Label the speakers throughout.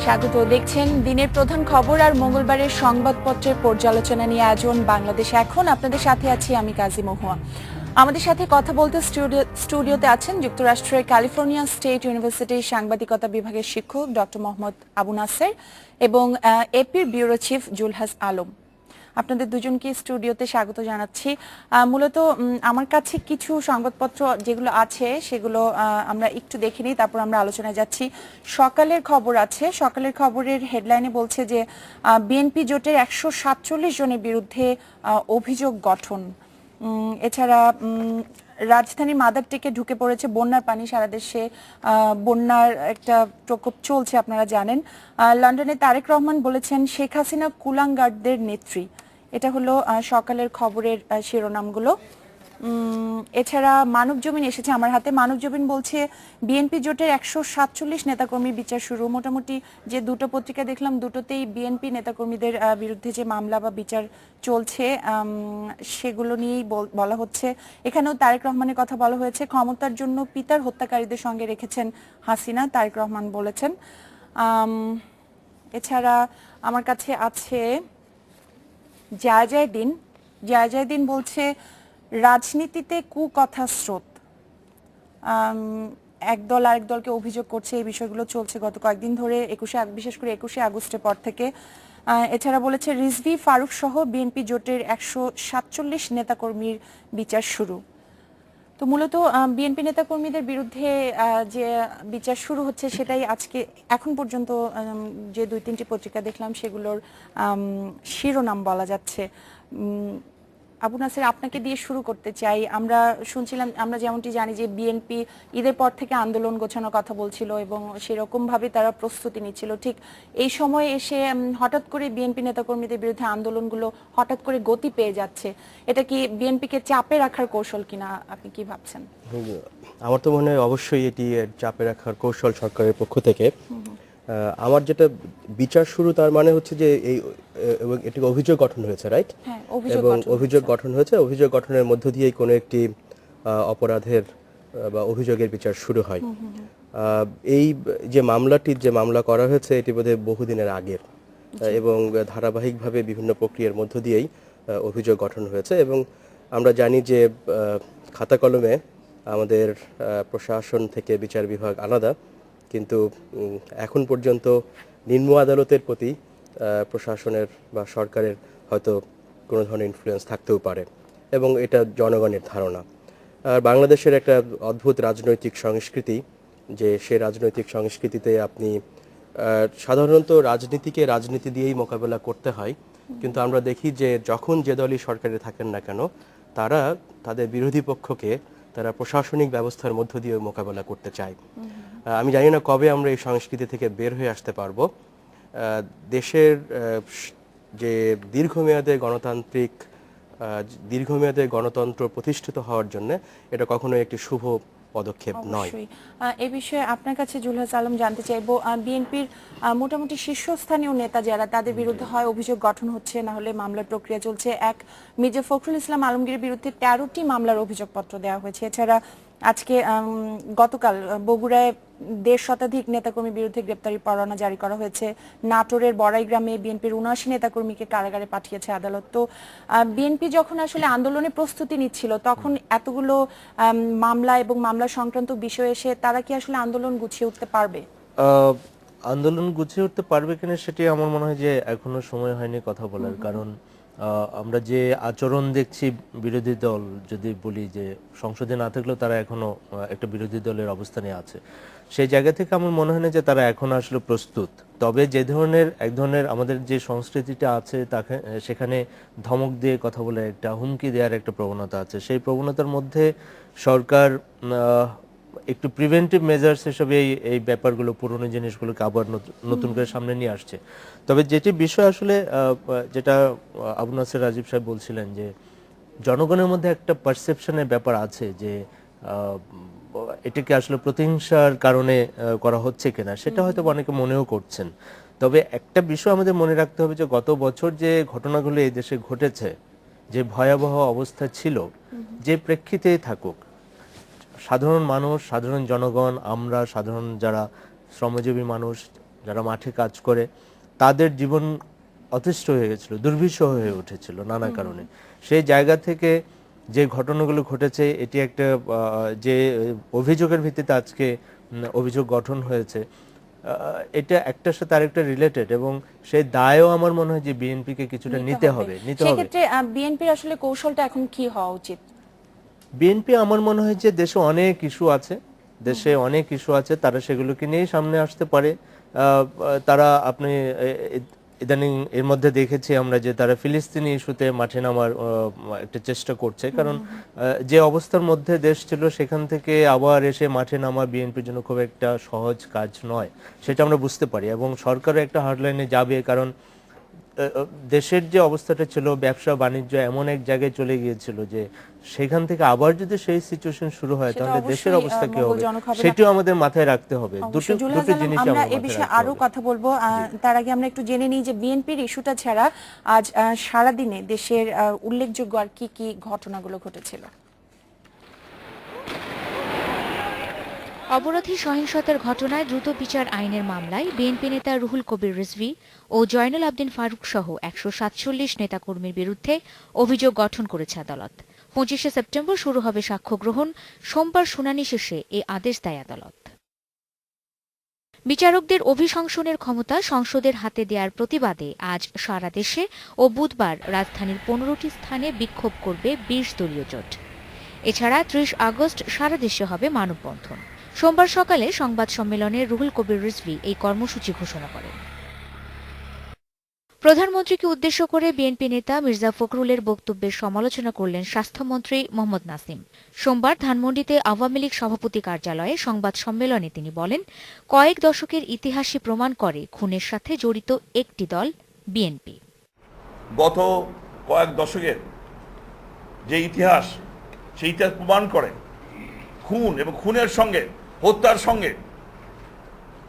Speaker 1: স্বাগত। দেখছেন দিনের প্রধান খবর আর মঙ্গলবারের সংবাদপত্রের পর্যালোচনা নিয়ে আয়োজন বাংলাদেশ এখন। আপনাদের সাথে আছি আমি কাজী মহুয়া। আমাদের সাথে কথা বলতে স্টুডিওতে আছেন যুক্তরাষ্ট্রের ক্যালিফোর্নিয়া স্টেট ইউনিভার্সিটির সাংবাদিকতা বিভাগের শিক্ষক ডক্টর মোহাম্মদ আবু নাসের এবং এপির ব্যুরো চিফ জুলহাস আলম। আপনাদের দুজনকে স্টুডিওতে স্বাগত জানাচ্ছি। মূলত আমার কাছে কিছু সংবাদপত্র যেগুলো আছে সেগুলো আমরা একটু দেখে নিই, তারপর আমরা আলোচনায় যাচ্ছি। সকালের খবর আছে, সকালের খবরের হেডলাইনে বলছে যে বিএনপি জোটের 147 জনের বিরুদ্ধে অভিযোগ গঠন। এছাড়া রাজধানীর মাদারটেকে ঢুকে পড়েছে বন্যার পানি, সারা দেশে বন্যার একটা প্রকোপ চলছে আপনারা জানেন। লন্ডনে তারেক রহমান বলেছেন শেখ হাসিনা কুলাঙ্গারদের নেত্রী। এটা হলো সকালের খবরের শিরোনামগুলো। এছাড়া মানব জমিন এসেছে আমার হাতে। মানব জমিন বলছে বিএনপি জোটের 147 নেতাকর্মী বিচার শুরু। মোটামুটি যে দুটো পত্রিকা দেখলাম দুটোতেই বিএনপি নেতাকর্মীদের বিরুদ্ধে যে মামলা বা বিচার চলছে সেগুলো নিয়েই বলা হচ্ছে। এখানেও তারেক রহমানের কথা বলা হয়েছে। ক্ষমতার জন্য পিতার হত্যাকারীদের সঙ্গে রেখেছেন হাসিনা, তারেক রহমান বলেছেন। এছাড়া আমার কাছে আছে জায়জায়দিন বলছে রাজনীতিতে কুকথা স্রোত। একদল আরেক দলকে অভিযোগ করছে, এই বিষয়গুলো চলছে গত কয়েকদিন ধরে, বিশেষ করে 21শে আগস্টের পর থেকে। এছাড়া বলেছে রিজভী ফারুক সহ বিএনপি জোটের 147 নেতাকর্মীর বিচার শুরু। তো মূলত বিএনপি নেতাকর্মীদের বিরুদ্ধে যে বিচার শুরু হচ্ছে সেটাই আজকে এখন পর্যন্ত যে দুই তিনটি পত্রিকা দেখলাম সেগুলোর শিরোনাম বলা যাচ্ছে। আবু নাসের, আপনাকে দিয়ে শুরু করতে চাই। আমরা শুনছিলাম, আমরা যেমনটি জানি যে বিএনপি ঈদের পর থেকে আন্দোলন গোছানোর কথা বলছিল এবং সেরকম ভাবে তারা প্রস্তুতি নিচ্ছিল। ঠিক এই সময় এসে হঠাৎ করে বিএনপি নেতাকর্মীদের বিরুদ্ধে আন্দোলনগুলো হঠাৎ করে গতি পেয়ে যাচ্ছে। এটা কি বিএনপিকে চাপে রাখার কৌশল কিনা, আপনি কি ভাবছেন?
Speaker 2: আমার তো মনে হয় অবশ্যই এটি চাপে রাখার কৌশল সরকারের পক্ষ থেকে। আমার যেটা বিচার শুরু তার মানে হচ্ছে যে এটি অভিযোগ গঠন হয়েছে, রাইট? এবং অভিযোগ গঠন হয়েছে, অভিযোগ গঠনের মধ্য দিয়েই কোনো একটি অপরাধের বা অভিযোগের বিচার শুরু হয়। এই যে মামলা করা হয়েছে এটি বোধহয় বহুদিনের আগের এবং ধারাবাহিকভাবে বিভিন্ন প্রক্রিয়ার মধ্য দিয়েই অভিযোগ গঠন হয়েছে। এবং আমরা জানি যে খাতা কলমে আমাদের প্রশাসন থেকে বিচার বিভাগ আলাদা, কিন্তু এখন পর্যন্ত নিম্ন আদালতের প্রতি প্রশাসনের বা সরকারের হয়তো কোনো ধরনের ইনফ্লুয়েন্স থাকতেও পারে এবং এটা জনগণের ধারণা। আর বাংলাদেশের একটা অদ্ভুত রাজনৈতিক সংস্কৃতি, যে সে রাজনৈতিক সংস্কৃতিতে আপনি সাধারণত রাজনীতিকে রাজনীতি দিয়েই মোকাবেলা করতে হয়, কিন্তু আমরা দেখি যে যখন যে দলই সরকারে থাকেন না কেন তারা তাদের বিরোধী পক্ষকে তারা প্রশাসনিক ব্যবস্থার মধ্য দিয়ে মোকাবেলা করতে চায়। আমি জানি না কবে আমরা এই সংস্কৃতি থেকে বের হয়ে আসতে পারবো। দেশের যে দীর্ঘমেয়াদে গণতন্ত্র প্রতিষ্ঠিত হওয়ার জন্য এটা কখনোই একটি শুভ পদক্ষেপ নয়।
Speaker 1: এই বিষয়ে আপনার কাছে জুলহাস আলম জানতে চাইবো, বিএনপির মোটামুটি শীর্ষস্থানীয় নেতা যারা তাদের বিরুদ্ধে হয় অভিযোগ গঠন হচ্ছে, না হলে মামলার প্রক্রিয়া চলছে। এক মির্জা ফখরুল ইসলাম আলমগীরের বিরুদ্ধে 13টি মামলার অভিযোগপত্র দেওয়া হয়েছে। এছাড়া আজকে গতকাল বগুড়ায় 1.5 শতাধিক নেতাকর্মীর বিরুদ্ধে গ্রেপ্তারি পরোয়ানা জারি করা হয়েছে। নাটোরের বড়াইগ্রামে বিএনপির 79 নেতাকর্মীকে কারাগারে পাঠিয়েছে আদালত। তো বিএনপি যখন আসলে আন্দোলনের প্রস্তুতি নিচ্ছিল তখন এতগুলো মামলা এবং মামলা সংক্রান্ত বিষয় এসে তারা কি আসলে আন্দোলন গুছিয়ে উঠতে পারবে?
Speaker 3: আন্দোলন গুছিয়ে উঠতে পারবে কিনা সেটি আমার মনে হয় যে এখনো সময় হয়নি কথা বলার। কারণ আমরা যে আচরণ দেখছি বিরোধী দল, যদি বলি যে সংসদে না থাকলেও তারা এখনো একটা বিরোধী দলের অবস্থানে আছে, সেই জায়গা থেকে আমার মনে হয় না যে তারা এখনো আসলে প্রস্তুত। তবে এক ধরনের আমাদের যে সংস্কৃতিটা আছে তাকে সেখানে ধমক দিয়ে কথা বলে একটা হুমকি দেওয়ার একটা প্রবণতা আছে। সেই প্রবণতার মধ্যে সরকার একটু প্রিভেন্টিভ মেজার্স হিসেবে এই ব্যাপারগুলো, পুরনো জিনিসগুলোকে আবার নতুন করে সামনে নিয়ে আসছে। তবে যেটি বিষয় আসলে যেটা আবু নাসের রাজীব সাহেব বলছিলেন যে জনগণের মধ্যে একটা পারসেপশনের ব্যাপার আছে যে এটাকে আসলে প্রতিহিংসার কারণে করা হচ্ছে কিনা, সেটা হয়তো অনেকে মনেও করছেন। তবে একটা বিষয় আমাদের মনে রাখতে হবে যে গত বছর যে ঘটনাগুলো এই দেশে ঘটেছে, যে ভয়াবহ অবস্থা ছিল, যে প্রেক্ষিতেই থাকুক, সাধারণ মানুষ, সাধারণ জনগণ, আমরা সাধারণ যারা শ্রমজীবী মানুষ, যারা মাঠে কাজ করে, তাদের জীবন অতিষ্ঠ হয়ে গেছিল, দুর্বিষহ হয়ে উঠেছিল নানা কারণে। সেই জায়গা থেকে যে ঘটনাগুলো ঘটেছে, এটি একটা যে অভিযোগের ভিত্তিতে আজকে অভিযোগ গঠন হয়েছে, এটা একটার সাথে আরেকটা রিলেটেড, এবং সেই দায়ও আমার মনে হয় যে বিএনপিকে কিছুটা নিতে হবে।
Speaker 1: সেক্ষেত্রে বিএনপির আসলে কৌশলটা এখন কি হওয়া উচিত?
Speaker 3: বিএনপি আমার মনে হয় যে দেশে অনেক ইস্যু আছে, তারা সেগুলোকে নিয়ে সামনে আসতে পারে। তারা আপনি ইদানিং এর মধ্যে দেখেছি আমরা যে তারা ফিলিস্তিনি ইস্যুতে মাঠে নামার একটা চেষ্টা করছে, কারণ যে অবস্থার মধ্যে দেশ ছিল সেখান থেকে আবার এসে মাঠে নামা বিএনপির জন্য খুব একটা সহজ কাজ নয়, সেটা আমরা বুঝতে পারি। এবং সরকারও একটা হার্ডলাইনে যাবে, কারণ দেশের যে অবস্থাটা ছিল, ব্যবসা বাণিজ্য এমন এক জায়গায় চলে গিয়েছিল যে সেখান থেকে আবার যদি সেই সিচুয়েশন শুরু হয়, তাহলে দেশের অবস্থা কি হবে, সেটিও আমাদের মাথায় রাখতে হবে। দুটো জিনিস
Speaker 1: আমরা এই বিষয়ে আরো কথা বলবো। তার আগে আমরা একটু জেনে নিই যে বিএনপির ইস্যুটা ছাড়া আজ সারাদিনে দেশের উল্লেখযোগ্য আর কি কি ঘটনাগুলো ঘটেছিল।
Speaker 4: অবরোধী সহিংসতার ঘটনায় দ্রুত বিচার আইনের মামলায় বিএনপি নেতা রুহুল কবির রিজভী ও জয়নুল আবদিন ফারুক সহ ১৪৭ নেতাকর্মীর বিরুদ্ধে অভিযোগ গঠন করেছে আদালত। ২৫শে সেপ্টেম্বর শুরু হবে সাক্ষ্য গ্রহণ। সোমবার শুনানি শেষে এই আদেশ দেয় আদালত। বিচারকদের অভিশংসনের ক্ষমতা সংসদের হাতে দেওয়ার প্রতিবাদে আজ সারা দেশে ও বুধবার রাজধানীর ১৫টি স্থানে বিক্ষোভ করবে ২০ দলীয় জোট। এছাড়া ৩০ আগস্ট সারা দেশে হবে মানববন্ধন। সোমবার সকালে সংবাদ সম্মেলনে রুহুল কবির রিজভী এই কর্মসূচি ঘোষণা করেন। প্রধানমন্ত্রীকে উদ্দেশ্য করে বিএনপি নেতা মির্জা ফখরুলের বক্তব্যের সমালোচনা করলেন স্বাস্থ্যমন্ত্রী মোহাম্মদ নাসিম। সোমবার ধানমন্ডিতে আওয়ামী লীগ সভাপতি কার্যালয়ে সংবাদ সম্মেলনে তিনি বলেন, কয়েক দশকের ইতিহাসই প্রমাণ করে খুনের সাথে জড়িত একটি দল বিএনপি।
Speaker 5: গত কয়েক দশকের যে ইতিহাস, সেই ইতিহাস প্রমাণ করে খুন এবং খুনের সঙ্গে, হত্যার সঙ্গে,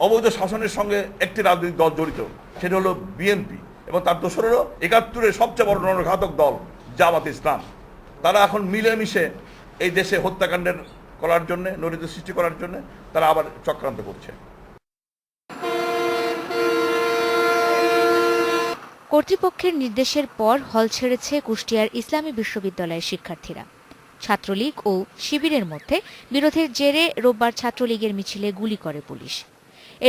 Speaker 5: অবৈধ শাসনের সঙ্গে একটি রাজনৈতিক দল জড়িত, সেটা হলো বিএনপি। এবং তার দোসরেরও ৭১-এর সবচেয়ে বড় নরঘাতক দল জামাত ইসলাম। তারা এখন মিলেমিশে এই দেশে হত্যাকাণ্ডের করার জন্য, নৈরাজ্য সৃষ্টি করার জন্য তারা আবার চক্রান্ত করছে।
Speaker 4: কর্তৃপক্ষের নির্দেশের পর হল ছেড়েছে কুষ্টিয়ার ইসলামী বিশ্ববিদ্যালয়ের শিক্ষার্থীরা। ছাত্রলীগ ও শিবিরের মধ্যে বিরোধের জেরে রোববার ছাত্রলীগের মিছিলে গুলি করে পুলিশ।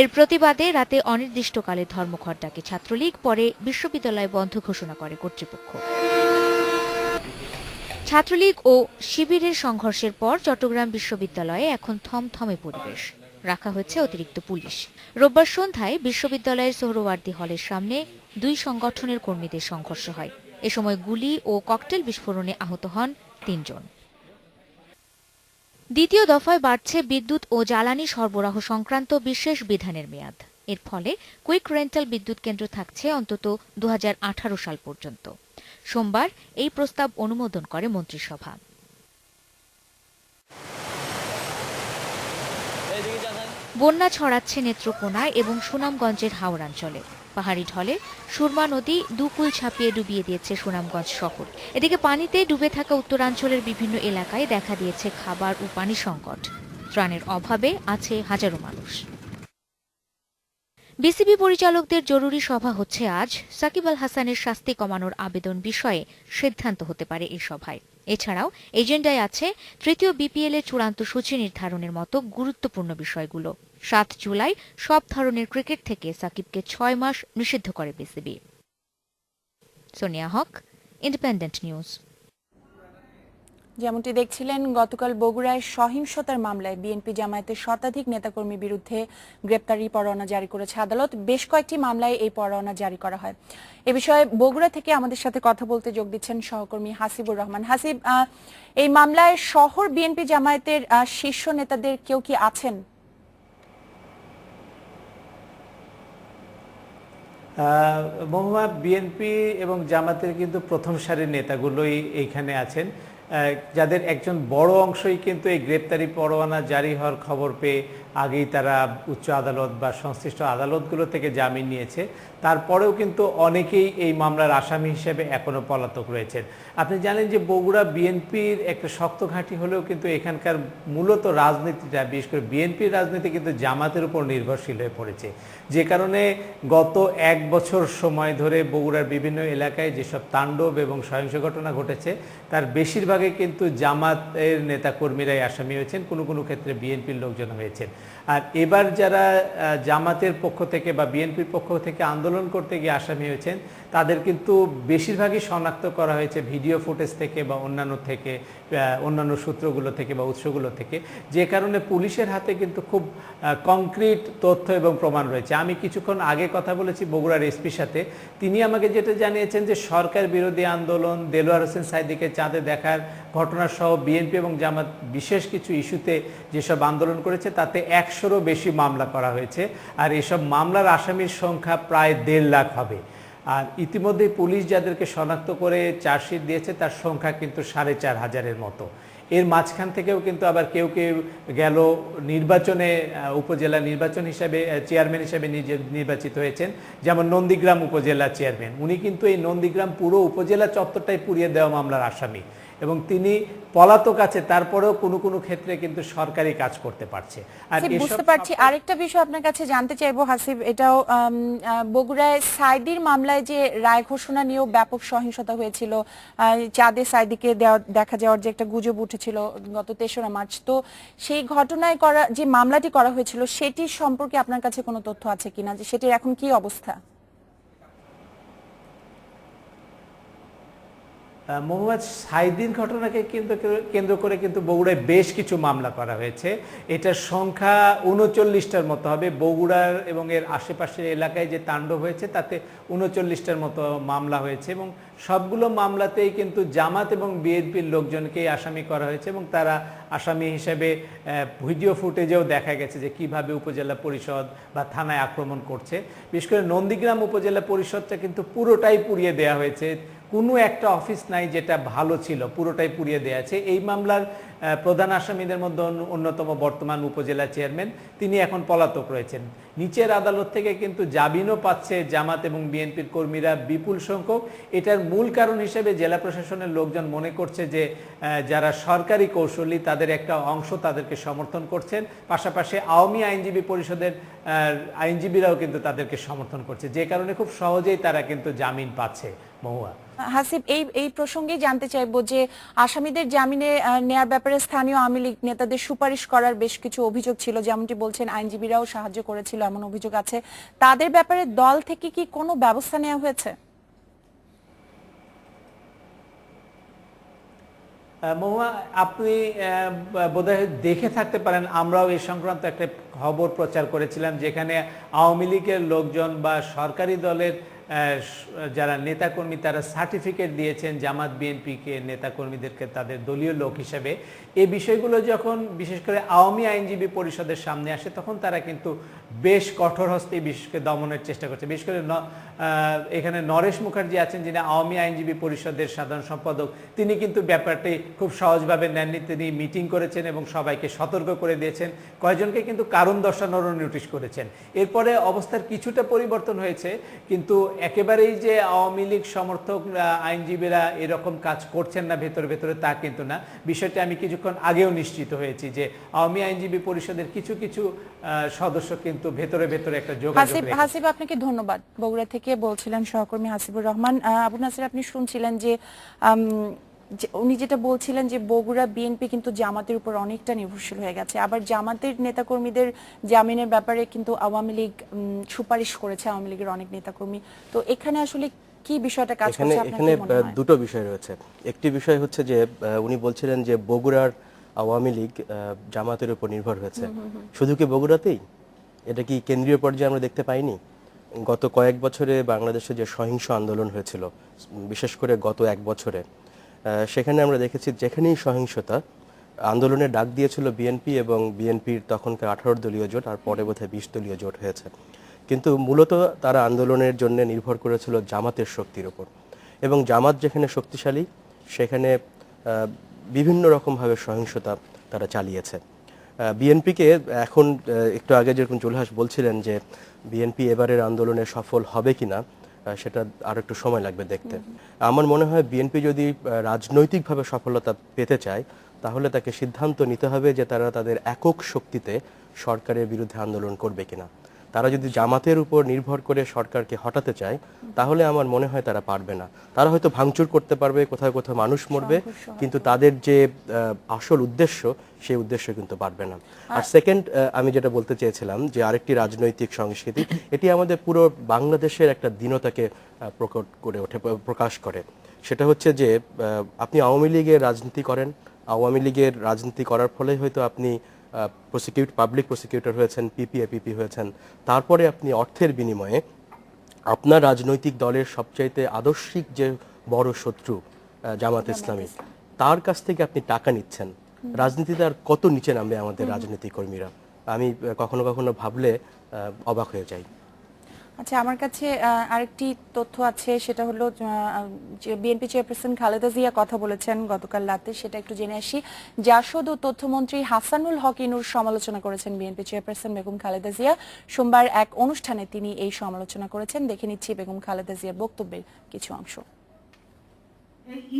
Speaker 4: এর প্রতিবাদে রাতে অনির্দিষ্টকালে ধর্মঘট ডাকে ছাত্রলীগ, পরে বিশ্ববিদ্যালয় বন্ধ ঘোষণা করে কর্তৃপক্ষ। ছাত্রলীগ ও শিবিরের সংঘর্ষের পর চট্টগ্রাম বিশ্ববিদ্যালয়ে এখন থমথমে পরিবেশ। রাখা হয়েছে অতিরিক্ত পুলিশ। রোববার সন্ধ্যায় বিশ্ববিদ্যালয়ের সোহরাওয়ার্দী হলের সামনে দুই সংগঠনের কর্মীদের সংঘর্ষ হয়। এ সময় গুলি ও ককটেল বিস্ফোরণে আহত হন ৩ জন। দ্বিতীয় দফায় বাড়ছে বিদ্যুৎ ও জ্বালানি সরবরাহ সংক্রান্ত বিশেষ বিধানের মেয়াদ। এর ফলে কুইক রেন্টাল বিদ্যুৎ কেন্দ্র থাকছে অন্তত ২০১৮ সাল পর্যন্ত। সোমবার এই প্রস্তাব অনুমোদন করে মন্ত্রিসভা। বন্যা ছড়াচ্ছে নেত্রকোনায় এবং সুনামগঞ্জের হাওড়াঞ্চলে। পাহাড়ি ঢলে সুরমা নদী দুকুল ছাপিয়ে ডুবিয়ে দিয়েছে সুনামগঞ্জ শহর। এদিকে পানিতে ডুবে থাকা উত্তরাঞ্চলের বিভিন্ন এলাকায় দেখা দিয়েছে খাবার ও পানি সংকট। ত্রাণের অভাবে আছে হাজারো মানুষ। বিসিবি পরিচালকদের জরুরি সভা হচ্ছে আজ। সাকিব আল হাসানের শাস্তি কমানোর আবেদন বিষয়ে সিদ্ধান্ত হতে পারে এই সভায়। এছাড়াও এজেন্ডায় আছে তৃতীয় বিপিএল এর চূড়ান্ত সূচি নির্ধারণের মতো গুরুত্বপূর্ণ বিষয়গুলো। ৭ জুলাই সব ধরনের ক্রিকেট থেকে সাকিবকে ৬ মাস নিষিদ্ধ করে বিসিবি। সোনিয়া হক, ইন্ডিপেন্ডেন্ট নিউজ।
Speaker 1: যেমনটি দেখছিলেন, গতকাল বগুড়ায় সহিংসতার মামলায় বিএনপি জামায়াতের শতাধিক নেতাকর্মীর বিরুদ্ধে গ্রেপ্তারি পরোয়ানা জারি করেছে আদালত। বেশ কয়েকটি মামলায় এই পরোয়ানা জারি করা হয়। এ বিষয়ে বগুড়া থেকে আমাদের সাথে কথা বলতে যোগ দিচ্ছেন সহকর্মী হাসিবুর রহমান। হাসিব, এই মামলায় শহর বিএনপি জামায়াতের শীর্ষ নেতাদের কেউ কি আছেন?
Speaker 6: মহুয়া, বিএনপি এবং জামাতের কিন্তু প্রথম সারির নেতাগুলোই এইখানে আছেন, যাদের একজন বড় অংশই কিন্তু এই গ্রেপ্তারি পরোয়ানা জারি হওয়ার খবর পেয়ে আগেই তারা উচ্চ আদালত বা সংশ্লিষ্ট আদালতগুলো থেকে জামিন নিয়েছে। তারপরেও কিন্তু অনেকেই এই মামলার আসামি হিসেবে এখনো পলাতক রয়েছেন। আপনি জানেন যে বগুড়া বিএনপির একটা শক্ত ঘাঁটি হলেও কিন্তু এখানকার মূলত রাজনীতিটা, বিশেষ করে বিএনপির রাজনীতি কিন্তু জামাতের উপর নির্ভরশীল হয়ে পড়েছে, যে কারণে গত 1 বছর সময় ধরে বগুড়ার বিভিন্ন এলাকায় যেসব তাণ্ডব এবং সহিংস ঘটনা ঘটেছে তার বেশিরভাগই কিন্তু জামাতের নেতাকর্মীরাই আসামি হয়েছেন, কোনো কোনো ক্ষেত্রে বিএনপির লোকজন হয়েছেন। আর এবার যারা জামাতের পক্ষ থেকে বা বিএনপির পক্ষ থেকে আন্দোলন করতে গিয়ে আসামি হয়েছেন তাদের কিন্তু বেশিরভাগই শনাক্ত করা হয়েছে ভিডিও ফুটেজ থেকে বা অন্যান্য সূত্রগুলো থেকে বা উৎসগুলো থেকে, যে কারণে পুলিশের হাতে কিন্তু খুব কংক্রিট তথ্য এবং প্রমাণ রয়েছে। আমি কিছুক্ষণ আগে কথা বলেছি বগুড়ার এসপির সাথে, তিনি আমাকে যেটা জানিয়েছেন যে সরকার বিরোধী আন্দোলন, দেলোয়ার হোসেন সাইদিকে চাঁদে দেখার ঘটনা সহ বিএনপি এবং জামাত বিশেষ কিছু ইস্যুতে যেসব আন্দোলন করেছে তাতে 100রও বেশি মামলা করা হয়েছে, আর এসব মামলার আসামির সংখ্যা প্রায় 1.5 লাখ হবে। আর ইতিমধ্যে পুলিশ যাদেরকে শনাক্ত করে চার্জশিট দিয়েছে তার সংখ্যা কিন্তু 4,500-এর মতো। এর মাঝখান থেকেও কিন্তু আবার কেউ কেউ গেল নির্বাচনে উপজেলা নির্বাচন হিসাবে চেয়ারম্যান হিসেবে নির্বাচিত হয়েছেন, যেমন নন্দীগ্রাম উপজেলা চেয়ারম্যান। উনি কিন্তু এই নন্দীগ্রাম পুরো উপজেলা চত্বরটাই পুড়িয়ে দেওয়া মামলার আসামি এবং তিনি পলাতক আছে, তারপরেও কোনো কোনো ক্ষেত্রে কিন্তু সরকারি কাজ করতে পারছে। আর
Speaker 1: বুঝতে পারছি। আরেকটা বিষয় আপনার কাছে জানতে চাইবো হাসিব, এটাও বগুড়ায় সাইদির মামলায় যে রায় ঘোষণা নিয়েও ব্যাপক সহিংসতা হয়েছিল, চাঁদে সাইদিকে দেখা যাওয়ার যে একটা গুজব উঠেছিল গত 3রা মার্চ, তো সেই ঘটনায় করা যে মামলাটি করা হয়েছিল সেটির সম্পর্কে আপনার কাছে কোনো তথ্য আছে কিনা, যে সেটির এখন কি অবস্থা?
Speaker 6: মোহাম্মদ সাইদির ঘটনাকে কেন্দ্র করে কিন্তু বগুড়ায় বেশ কিছু মামলা করা হয়েছে। এটার সংখ্যা 39টার মতো হবে। বগুড়ার এবং এর আশেপাশের এলাকায় যে তাণ্ডব হয়েছে তাতে 39টার মতো মামলা হয়েছে এবং সবগুলো মামলাতেই কিন্তু জামাত এবং বিএনপির লোকজনকেই আসামি করা হয়েছে এবং তারা আসামি হিসেবে ভিডিও ফুটেজেও দেখা গেছে যে কিভাবে উপজেলা পরিষদ বা থানায় আক্রমণ করছে। বিশেষ করে নন্দীগ্রাম উপজেলা পরিষদটা কিন্তু পুরোটাই পুড়িয়ে দেওয়া হয়েছে, কোনো একটা অফিস নাই যেটা ভালো ছিল, পুরোটাই পুড়িয়ে দেওয়া আছে। এই মামলার প্রধান আসামিদের মধ্যে অন্যতম বর্তমান উপজেলা চেয়ারম্যান, তিনি এখন পলাতক রয়েছেন। নিচের আদালত থেকে কিন্তু জামিনও পাচ্ছে জামাত এবং বিএনপির কর্মীরা বিপুল সংখ্যক। এটার মূল কারণ হিসেবে জেলা প্রশাসনের লোকজন মনে করছে যে যারা সরকারি কৌশলী তাদের একটা অংশ তাদেরকে সমর্থন করছেন, পাশাপাশি আওয়ামী আইনজীবী পরিষদের আইনজীবীরাও কিন্তু তাদেরকে সমর্থন করছে, যে কারণে খুব সহজেই তারা কিন্তু জামিন পাচ্ছে। মহুয়া,
Speaker 1: হাসিব, এই প্রসঙ্গে জানতে চাইবো যে আসামিদের জামিনে নেয়ার ব্যাপারে স্থানীয় আওয়ামী লীগ নেতাদের সুপারিশ করার বেশ কিছু অভিযোগ ছিল, যেমনটি বলছেন আইনজীবীরাও সাহায্য করেছিল এমন অভিযোগ আছে। তাদের ব্যাপারে দল থেকে কি কোনো ব্যবস্থা নেওয়া হয়েছে?
Speaker 6: মহুয়া, আপনি বোধহয় দেখে থাকতে পারেন, আমরাও এই সংক্রান্ত একটা খবর প্রচার করেছিলাম যেখানে আওয়ামী লীগের লোকজন বা সরকারি দলের যারা নেতাকর্মী তারা সার্টিফিকেট দিয়েছেন জামাত বিএনপিকে, নেতাকর্মীদেরকে তাদের দলীয় লোক হিসেবে। এই বিষয়গুলো যখন বিশেষ করে আওয়ামী আইনজীবী পরিষদের সামনে আসে তখন তারা কিন্তু বেশ কঠোর হস্তে বিশেষ করে দমনের চেষ্টা করছে। বিশেষ করে এখানে নরেশ মুখার্জি আছেন যিনি আওয়ামী আইনজীবী পরিষদের সাধারণ সম্পাদক, তিনি কিন্তু ব্যাপারটি খুব সহজভাবে নেননি। তিনি মিটিং করেছেন এবং সবাইকে সতর্ক করে দিয়েছেন, কয়েকজনকে কিন্তু কারণ দর্শানোরও নোটিশ করেছেন। এরপরে অবস্থার কিছুটা পরিবর্তন হয়েছে, কিন্তু একেবারেই যে আওয়ামী লীগ সমর্থক আইনজীবীরা এরকম কাজ করছেন না ভেতরে ভেতরে তা কিন্তু না। বিষয়টি আমি কিছুক্ষণ আগেও নিশ্চিত হয়েছি যে আওয়ামী আইনজীবী পরিষদের কিছু কিছু সদস্য কিন্তু ভেতরে ভেতরে একটা যোগাযোগ।
Speaker 1: হাসিব, আপনাকে ধন্যবাদ। বগুড়া থেকে বলছিলেন সহকর্মী হাসিবুর রহমান। আবু নাসির, আপনি শুনছিলেন যে উনি যেটা বলছিলেন যে বগুড়া বিএনপি কিন্তু জামাতের উপর অনেকটা নির্ভরশীল হয়ে গেছে, আবার জামাতের নেতাকর্মীদের জামিনের ব্যাপারে কিন্তু আওয়ামী লীগ সুপারিশ করেছে, আওয়ামী লীগের অনেক নেতাকর্মী। তো এখানে আসলে কি বিষয়টা কাজ করছে?
Speaker 2: এখানে দুটো বিষয় রয়েছে। একটি বিষয় হচ্ছে যে উনি বলছিলেন যে বগুড়ার আওয়ামী লীগ জামাতের উপর নির্ভর হয়েছে। শুধু কি বগুড়াতেই? এটা কি কেন্দ্রীয় পর্যায়ে আমরা দেখতে পাইনি? গত কয়েক বছরে বাংলাদেশে যে সহিংস আন্দোলন হয়েছিল, বিশেষ করে গত 1 বছরে, সেখানে আমরা দেখেছি যেখানেই সহিংসতা, আন্দোলনের ডাক দিয়েছিল বিএনপি এবং বিএনপির তখনকার 18 দলীয় জোট, আর পরে বোধহয় 20 দলীয় জোট হয়েছে। কিন্তু মূলত তারা আন্দোলনের জন্য নির্ভর করেছিল জামাতের শক্তির উপর, এবং জামাত যেখানে শক্তিশালী সেখানে বিভিন্ন রকমভাবে সহিংসতা তারা চালিয়েছে। বিএনপিকে এখন একটু আগে যেরকম জুলহাস বলছিলেন যে বিএনপি এবারের আন্দোলনে সফল হবে কিনা সেটা আর একটু সময় লাগবে দেখতে। আমার মনে হয় বিএনপি যদি রাজনৈতিকভাবে সফলতা পেতে চায় তাহলে তাকে সিদ্ধান্ত নিতে হবে যে তারা তাদের একক শক্তিতে সরকারের বিরুদ্ধে আন্দোলন করবে কিনা। তারা যদি জামাতের উপর নির্ভর করে সরকারকে হটাতে চায় তাহলে আমার মনে হয় তারা পারবে না। তারা হয়তো ভাঙচুর করতে পারবে, কোথাও কোথাও মানুষ মরবে, কিন্তু তাদের যে আসল উদ্দেশ্য সেই উদ্দেশ্য কিন্তু পারবে না। আর সেকেন্ড, আমি যেটা বলতে চেয়েছিলাম যে আরেকটি রাজনৈতিক সংস্কৃতি, এটি আমাদের পুরো বাংলাদেশের একটা দীনতাকে প্রকট করে ওঠে, প্রকাশ করে। সেটা হচ্ছে যে আপনি আওয়ামী লীগের রাজনীতি করেন, আওয়ামী লীগের রাজনীতি করার ফলে হয়তো আপনি পাবলিক প্রসিকিউটর হয়েছেন, পিপি হয়েছেন, তারপরে আপনি অর্থের বিনিময়ে আপনার রাজনৈতিক দলের সবচাইতে আদর্শিক যে বড় শত্রু জামাত ইসলামী, তার কাছ থেকে আপনি টাকা নিচ্ছেন। রাজনীতিতে আর কত নিচে নামবে আমাদের রাজনৈতিক কর্মীরা, আমি কখনো কখনো ভাবলে অবাক হয়ে যাই।
Speaker 1: আচ্ছা, আমার কাছে আরেকটি তথ্য আছে, সেটা হলো যে বিএনপি চেয়ারপারসন খালেদা জিয়া কথা বলেছেন গতকাল রাতে, সেটা একটু জেনে আসি। জাসদ ও তথ্যমন্ত্রী হাসানুল হক ইনুর সমালোচনা করেছেন বিএনপি চেয়ারপারসন বেগম খালেদা জিয়া। সোমবার এক অনুষ্ঠানে তিনি এই সমালোচনা করেছেন। দেখে নিচ্ছি বেগম খালেদা জিয়ার বক্তব্যের কিছু অংশ।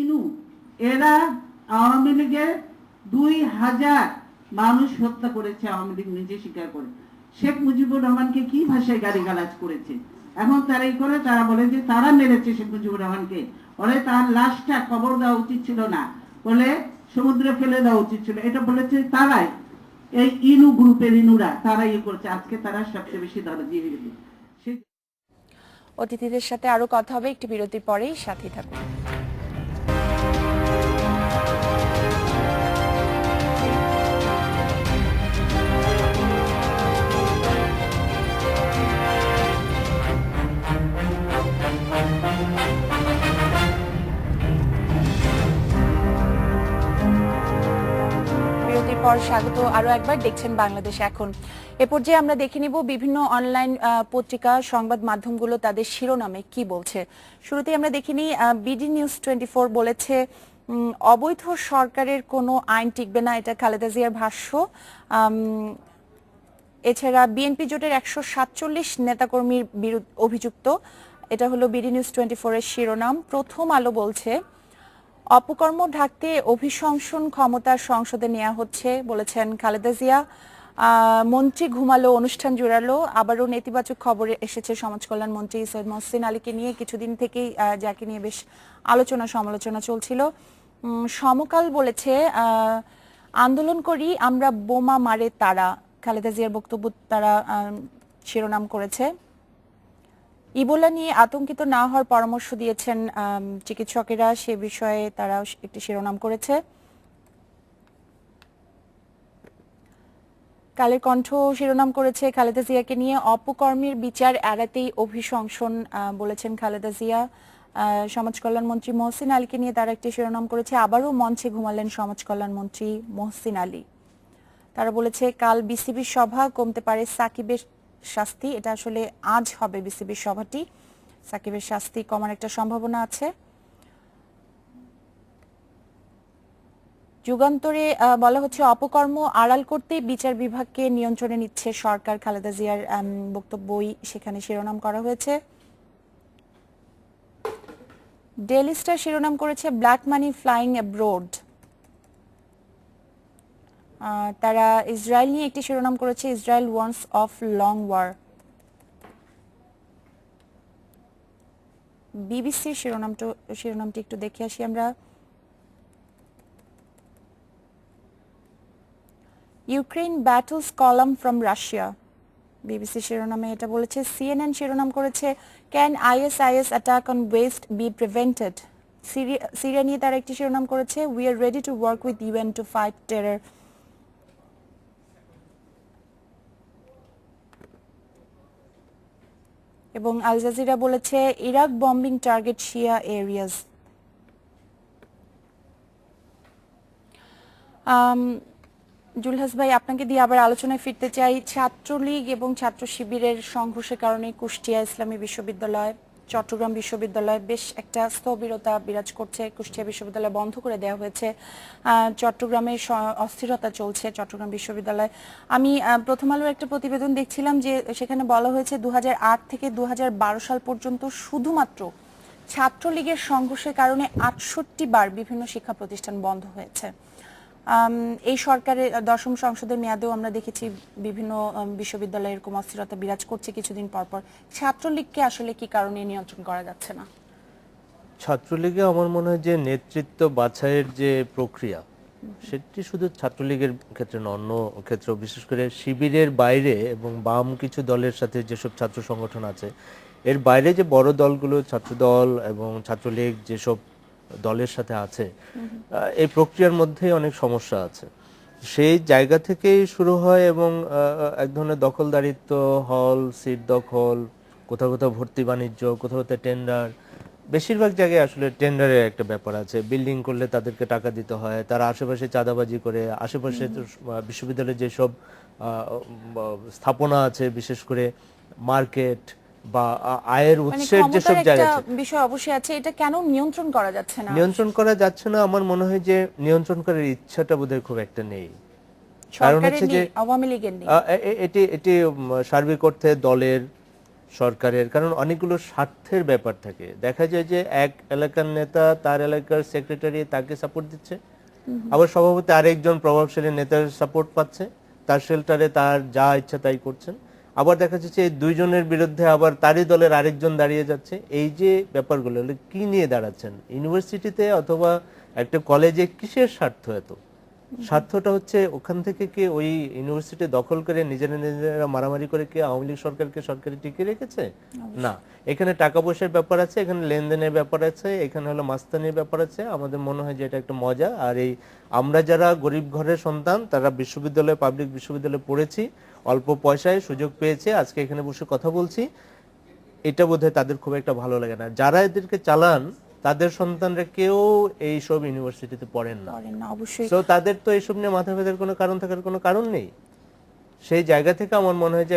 Speaker 7: ইনু এরা আওয়ামী লীগের 2000 মানুষ হত্যা করেছে, আওয়ামী লীগ নিজে স্বীকার করে। শেখ মুজিবুর রহমানকে কি ভাষায় গালিগালাজ করেছে, এখন তারাই করে তারা বলে যে তারা মেরেছে শেখ মুজিবুর রহমানকে, বলে তার লাশটা কবর দেওয়া উচিত ছিল না, বলে সমুদ্রে ফেলে দেওয়া উচিত ছিল, এটা বলেছে তারাই। এই ইনু গ্রুপের ইনুরা তারা ইয়ে করছে, আজকে তারা সবচেয়ে বেশি দরজি হয়ে গেছে।
Speaker 1: অতিথিদের সাথে আরো কথা হবে একটি বিরতির পরেই, সাথেই থাকুন। পর স্বাগত আরো একবার, দেখছেন বাংলাদেশ এখন। এ পর্যায়ে আমরা দেখে নিব বিভিন্ন অনলাইন পত্রিকা সংবাদ মাধ্যমগুলো তাদের শিরোনামে কি বলছে। শুরুতেই আমরা দেখে নিই, বিডি নিউজ 24 বলেছে অবৈধ সরকারের কোনো আইন টিকবে না, এটা খালেদা জিয়ার ভাষ্য। এছাড়া বিএনপি জোটের 147 নেতাকর্মীর বিরুদ্ধে অভিযুক্ত, এটা হলো বিডি নিউজ 24 এর শিরোনাম। প্রথম আলো বলছে অপকর্ম ঢাকতে অভিশংসন ক্ষমতা সংসদে নেওয়া হচ্ছে, বলেছেন খালেদা জিয়া। মন্ত্রী ঘুমালো, অনুষ্ঠান জোরালো। আবারও নেতিবাচক খবর এসেছে সমাজ কল্যাণ মন্ত্রী সৈয়দ মহসিন আলীকে নিয়ে। কিছুদিন থেকেই যাকে নিয়ে বেশ আলোচনা সমালোচনা চলছিল। সমকাল বলেছে আন্দোলন করি আমরা, বোমা মারে তারা। খালেদা জিয়ার বক্তব্য তারা শিরোনাম করেছে। ইবোলা নিয়ে আতঙ্কিত না হওয়ার পরামর্শ দিয়েছেন চিকিৎসকেরা, সে বিষয়ে তারা একটি শিরোনাম করেছে। কালের কণ্ঠ শিরোনাম করেছে খালেদা জিয়াকে নিয়ে অপকর্মের বিচার এড়াতেই অভিশংসন, বলেছেন খালেদা জিয়া। সমাজ কল্যাণ মন্ত্রী মহসিন আলীকে নিয়ে তারা একটি শিরোনাম করেছে, আবারও মঞ্চে ঘুমালেন সমাজ কল্যাণ মন্ত্রী মহসিন আলী। তারা বলেছে কাল বিসিবির সভা, কমতে পারে সাকিবের শাস্তি। এটা আসলে আজ হবে বিসিবির সভাটি, সাকিবের শাস্তি কমার একটা সম্ভাবনা আছে। যুগান্তরে বলা হচ্ছে অপকর্ম আড়াল করতে বিচার বিভাগকে নিয়ন্ত্রণে নিচ্ছে সরকার, খালেদা জিয়ার বক্তব্যই সেখানে শিরোনাম করা হয়েছে। ডেইলি স্টার শিরোনাম করেছে ব্ল্যাক মানি ফ্লাইং অ্যাব্রোড। তারা ইসরায়েল নিয়ে একটি শিরোনাম করেছে, Israel wants of long war. বিবিসির শিরোনামটি একটু দেখে আসি আমরা। Ukraine battles column from Russia, BBC শিরোনামে এটা বলেছে। সিএনএন শিরোনাম করেছে can ISIS attack on west be prevented. Syria নিয়ে তারা একটি শিরোনাম করেছে, we are ready to work with UN to fight terror. এবং আল জাজিরা বলেছে Iraq bombing target Shia areas. Zulhas ভাই, আপনাকে দিয়ে আবার আলোচনায় ফিরতে চাই। ছাত্রলীগ এবং ছাত্র শিবিরের সংঘর্ষের কারণে কুষ্টিয়া ইসলামী বিশ্ববিদ্যালয় চট্টগ্রাম বিশ্ববিদ্যালয়ে বেশ একটা স্থবিরতা বিরাজ করছে। কুষ্টিয়া বিশ্ববিদ্যালয় বন্ধ করে দেওয়া হয়েছে। চট্টগ্রামে অস্থিরতা চলছে চট্টগ্রাম বিশ্ববিদ্যালয়ে। আমি প্রথম আলোর একটা প্রতিবেদন দেখছিলাম যে সেখানে বলা হয়েছে 2008 থেকে 2012 সাল পর্যন্ত শুধুমাত্র ছাত্রলীগের সংঘর্ষের কারণে 68 বার বিভিন্ন শিক্ষা প্রতিষ্ঠান বন্ধ হয়েছে। এই সরকারের 10ম সংসদের মেয়াদেও আমরা দেখেছি বিভিন্ন বিশ্ববিদ্যালয়ে এরকম অস্থিরতা বিরাজ করছে কিছুদিন পর পর। ছাত্রলীগকে আসলে কি কারণে নিয়ন্ত্রণ করা যাচ্ছে না?
Speaker 3: ছাত্রলীগে আমার মনে হয় যে নেতৃত্ব বাছাইয়ের যে প্রক্রিয়া, সেটি শুধু ছাত্রলীগের ক্ষেত্রে নয়, অন্য ক্ষেত্রেও, বিশেষ করে শিবিরের বাইরে এবং বাম কিছু দলের সাথে যেসব ছাত্র সংগঠন আছে, এর বাইরে যে বড় দলগুলো, ছাত্রদল এবং ছাত্রলীগ যেসব দলের সাথে আছে, এই প্রক্রিয়ার মধ্যে অনেক সমস্যা আছে। সেই জায়গা থেকেই শুরু হয় এবং এক ধরনের দখলদারিত্ব, হল, সিট দখল, কোথাও কোথাও ভর্তি বাণিজ্য, কোথাও কোথাও টেন্ডার, বেশিরভাগ জায়গায় আসলে টেন্ডারের একটা ব্যাপার আছে। বিল্ডিং করলে তাদেরকে টাকা দিতে হয়, তারা আশেপাশে চাঁদাবাজি করে, আশেপাশে বিশ্ববিদ্যালয়ের যেসব স্থাপনা আছে, বিশেষ করে মার্কেট বা আয়ের উৎসের যেসব জায়গা আছে,
Speaker 1: বিষয় অবশ্যই আছে। এটা কেন নিয়ন্ত্রণ করা যাচ্ছে না?
Speaker 3: নিয়ন্ত্রণ করা যাচ্ছে না, আমার মনে হয় যে নিয়ন্ত্রণ করার ইচ্ছাটা বোধহয় খুব একটা নেই। কারণ হচ্ছে যে
Speaker 1: আওয়ামী লীগের নেই,
Speaker 3: এটি সার্বিক অর্থে দলের, সরকারের, কারণ অনেকগুলো স্বার্থের ব্যাপার থাকে। দেখা যায় যে এক এলাকার নেতা তার এলাকার সেক্রেটারি তাকে সাপোর্ট দিচ্ছে, আবার সভাপতি আরেকজন প্রভাবশালী নেতার সাপোর্ট পাচ্ছে, তার শেল্টারে তার যা ইচ্ছা তাই করছেন। আবার দেখা যাচ্ছে এই দুইজনের বিরুদ্ধে আবার তারই দলের আরেকজন দাঁড়িয়ে যাচ্ছে। এই যে ব্যাপারগুলো কি নিয়ে দাঁড়াচ্ছেন? ইউনিভার্সিটিতে অথবা একটা কলেজে কিসের স্বার্থ? এত স্বার্থটা হচ্ছে ওখান থেকে কি ওই ইউনিভার্সিটি দখল করে নিজেরা নিজেরা মারামারি করে কি আওয়ামী লীগ সরকারকে সরকারি টিকে রেখেছে? না, এখানে টাকা পয়সার ব্যাপার আছে, এখানে লেনদেনের ব্যাপার আছে, এখানে হলো মাস্তানির ব্যাপার আছে। আমাদের মনে হয় যে এটা একটা মজা। আর এই আমরা যারা গরিব ঘরের সন্তান, তারা বিশ্ববিদ্যালয়ে, পাবলিক বিশ্ববিদ্যালয়ে পড়েছি, অল্প পয়সায় সুযোগ পেয়েছে, আজকে এখানে বসে কথা বলছি, এটা বোধহয় তাদের খুব একটা ভালো লাগে না। যারা এদেরকে চালান তাদের সন্তানরা কেউ এইসব ইউনিভার্সিটিতে পড়েন না,
Speaker 1: অবশ্যই।
Speaker 3: তো তাদের তো এইসব নিয়ে মাথা ব্যথার কোনো কারণ থাকার কোনো কারণ নেই। সেই জায়গা থেকে আমার মনে হয় যে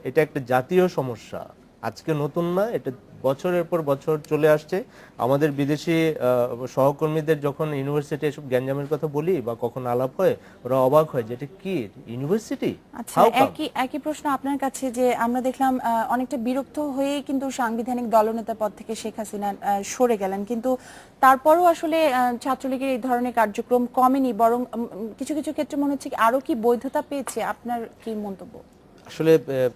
Speaker 3: এটা একটা জাতীয় সমস্যা, আজকে নতুন না, এটা বছরের পর বছর চলে আসছে। আমাদের বিদেশি সহকর্মীদের যখন ইউনিভার্সিটি এসব গ্যাঞ্জামের কথা বলি বা কখন আলাপ হয়, ওরা অবাক হয় যে এটা কি ইউনিভার্সিটি।
Speaker 1: আচ্ছা, একই প্রশ্ন আপনার কাছে, যে আমরা দেখলাম অনেকটা বিরক্ত হয়ে কিন্তু সাংবিধানিক দলনেতা পদ থেকে শেখ হাসিনা সরে গেলেন, কিন্তু তারপরও আসলে ছাত্রলীগের এই ধরনের কার্যক্রম কমেনি, বরং কিছু কিছু ক্ষেত্রে মনে হচ্ছে আরো কি বৈধতা পেয়েছে। আপনার কি মন্তব্য?
Speaker 2: আসলে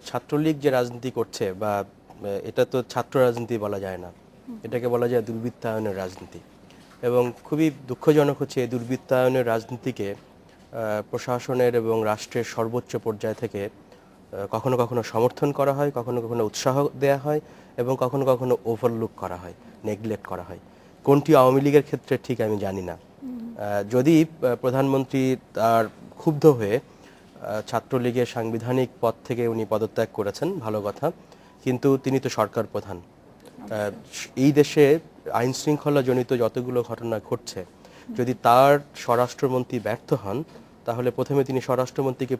Speaker 2: ছাত্রলীগ যে রাজনীতি করছে, বা এটা তো ছাত্র রাজনীতি বলা যায় না, এটাকে বলা যায় দুর্বৃত্তায়নের রাজনীতি। এবং খুবই দুঃখজনক হচ্ছে এই দুর্বৃত্তায়নের রাজনীতিকে প্রশাসনের এবং রাষ্ট্রের সর্বোচ্চ পর্যায় থেকে কখনো কখনো সমর্থন করা হয়, কখনো কখনো উৎসাহ দেয়া হয়, এবং কখনো কখনো ওভারলুক করা হয়, নেগলেক্ট করা হয়। কোনটি আওয়ামী লীগের ক্ষেত্রে ঠিক আমি জানি না। যদি প্রধানমন্ত্রী তার ক্ষুব্ধ হয়ে ছাত্রলীগের সাংবিধানিক পদ থেকে উনি পদত্যাগ করেছেন, ভালো কথা, কিন্তু তিনি তো সরকার প্রধান। এই দেশে আইন শৃঙ্খলা জনিত যতগুলো ঘটনা ঘটছে, যদি তার স্বরাষ্ট্রমন্ত্রী ব্যর্থ হন, তাহলে প্রথমে তিনি স্বরাষ্ট্রমন্ত্রীকে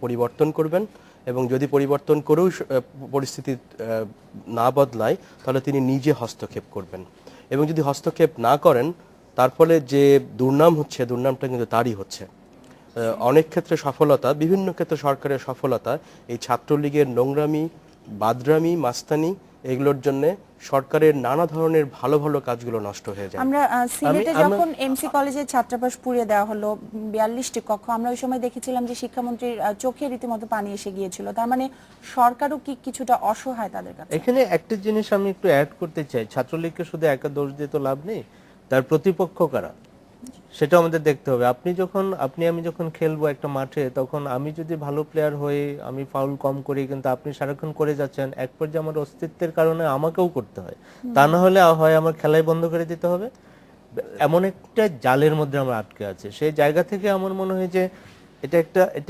Speaker 2: পরিবর্তন করবেন, এবং যদি পরিবর্তন করেও পরিস্থিতি না বদলায়, তাহলে তিনি নিজে হস্তক্ষেপ করবেন। এবং যদি হস্তক্ষেপ না করেন, তার ফলে যে দুর্নাম হচ্ছে, দুর্নামটা কিন্তু তারই হচ্ছে। অনেক ক্ষেত্রে সফলতা, বিভিন্ন ক্ষেত্রে সরকারের সফলতা, এই ছাত্রলীগের নোংরামি, বাদরামি, মাস্তানি, এগুলোর জন্য সরকারের নানা ধরনের ভালো ভালো কাজগুলো নষ্ট হয়ে যায়।
Speaker 1: আমরা সিলেটে যখন এমসি কলেজের ছাত্রাবাস পুড়িয়ে দেওয়া হলো, 42টি কক্ষ, আমরা ওই সময় দেখেছিলাম যে শিক্ষামন্ত্রীর চোখে রীতিমতো পানি এসে গিয়েছিল। তার মানে সরকারও কি কিছুটা অসহায় তাদের কাছে?
Speaker 3: এখানে একটা জিনিস আমি একটু অ্যাড করতে চাই, ছাত্রলীগকে শুধু একা দোষ দিয়ে তো লাভ নেই, তার প্রতিপক্ষ কারা সেটা আমাদের দেখতে হবে। আমি যখন খেলবো একটা মাঠে, তখন আমি যদি ভালো প্লেয়ার হই, আমি ফাউল কম করি, কিন্তু আপনি সারাক্ষণ করে যাচ্ছেন, এক পর্যায়ে আমার অস্তিত্বের কারণে আমাকেও করতে হয়, তা না হলে হয় আমার খেলাই বন্ধ করে দিতে হবে। এমন একটা জালের মধ্যে আমরা আটকে আছি। সেই জায়গা থেকে আমার মনে হয় যে এটা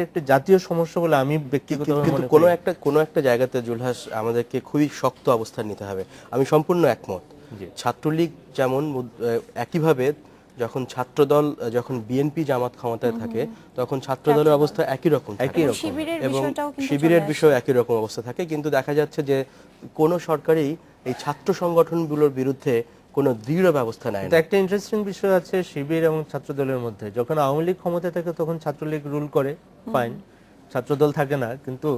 Speaker 3: একটা জাতীয় সমস্যা বলে আমি ব্যক্তিগতভাবে মনে করি।
Speaker 2: কোনো একটা জায়গাতে জুলহাস আমাদেরকে খুবই শক্ত অবস্থান নিতে হবে। আমি সম্পূর্ণ একমত। ছাত্রলীগ যেমন একইভাবে যখন ছাত্রদল, যখন বিএনপি জামাত ক্ষমতায় থাকে, তখন ছাত্রদলের অবস্থা একই রকম, এবং শিবিরের বিষয় একই রকম অবস্থা থাকে। কিন্তু দেখা যাচ্ছে যে কোনো সরকারই এই ছাত্র সংগঠনগুলোর বিরুদ্ধে কোনো দৃঢ় ব্যবস্থা নেয়
Speaker 3: কিন্তু
Speaker 2: না।
Speaker 3: একটা ইন্টারেস্টিং বিষয় আছে শিবির এবং ছাত্রদলের মধ্যে। যখন আওয়ামী লীগ ক্ষমতায় থাকে তখন ছাত্রলীগ রুল করে, ফাইন, ছাত্রদল থাকে না। কিন্তু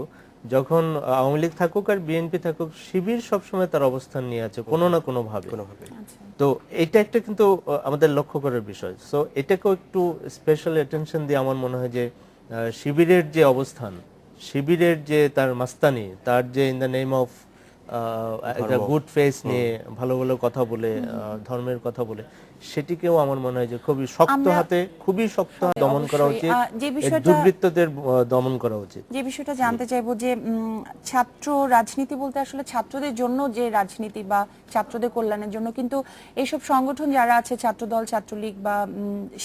Speaker 3: যখন আওয়ামী লীগ থাকুক আর বিএনপি থাকুক, শিবির সবসময় তার অবস্থান নিয়ে আছে কোনো না কোনো ভাবে। তো এটা একটা কিন্তু আমাদের লক্ষ্য করার বিষয়। সো এটাকেও একটু স্পেশাল অ্যাটেনশন দিয়ে আমার মনে হয় যে শিবিরের যে অবস্থান, শিবিরের যে তার মাস্তানি, তার যে ইন দ্য নেম অফ একটা গুড ফেস নিয়ে ভালো ভালো কথা বলে, ধর্মের কথা বলে, সেটিকেও আমার মনে হয় যে খুবই শক্ত হাতে দমন করা উচিত, দুর্বৃত্তদের দমন করা উচিত।
Speaker 1: যে বিষয়টা জানতে চাইবো যে ছাত্র রাজনীতি বলতে আসলে ছাত্রদের জন্য যে রাজনীতি বা ছাত্রদের কল্যাণের জন্য, কিন্তু এইসব সংগঠন যারা আছে, ছাত্রদল, ছাত্রলীগ বা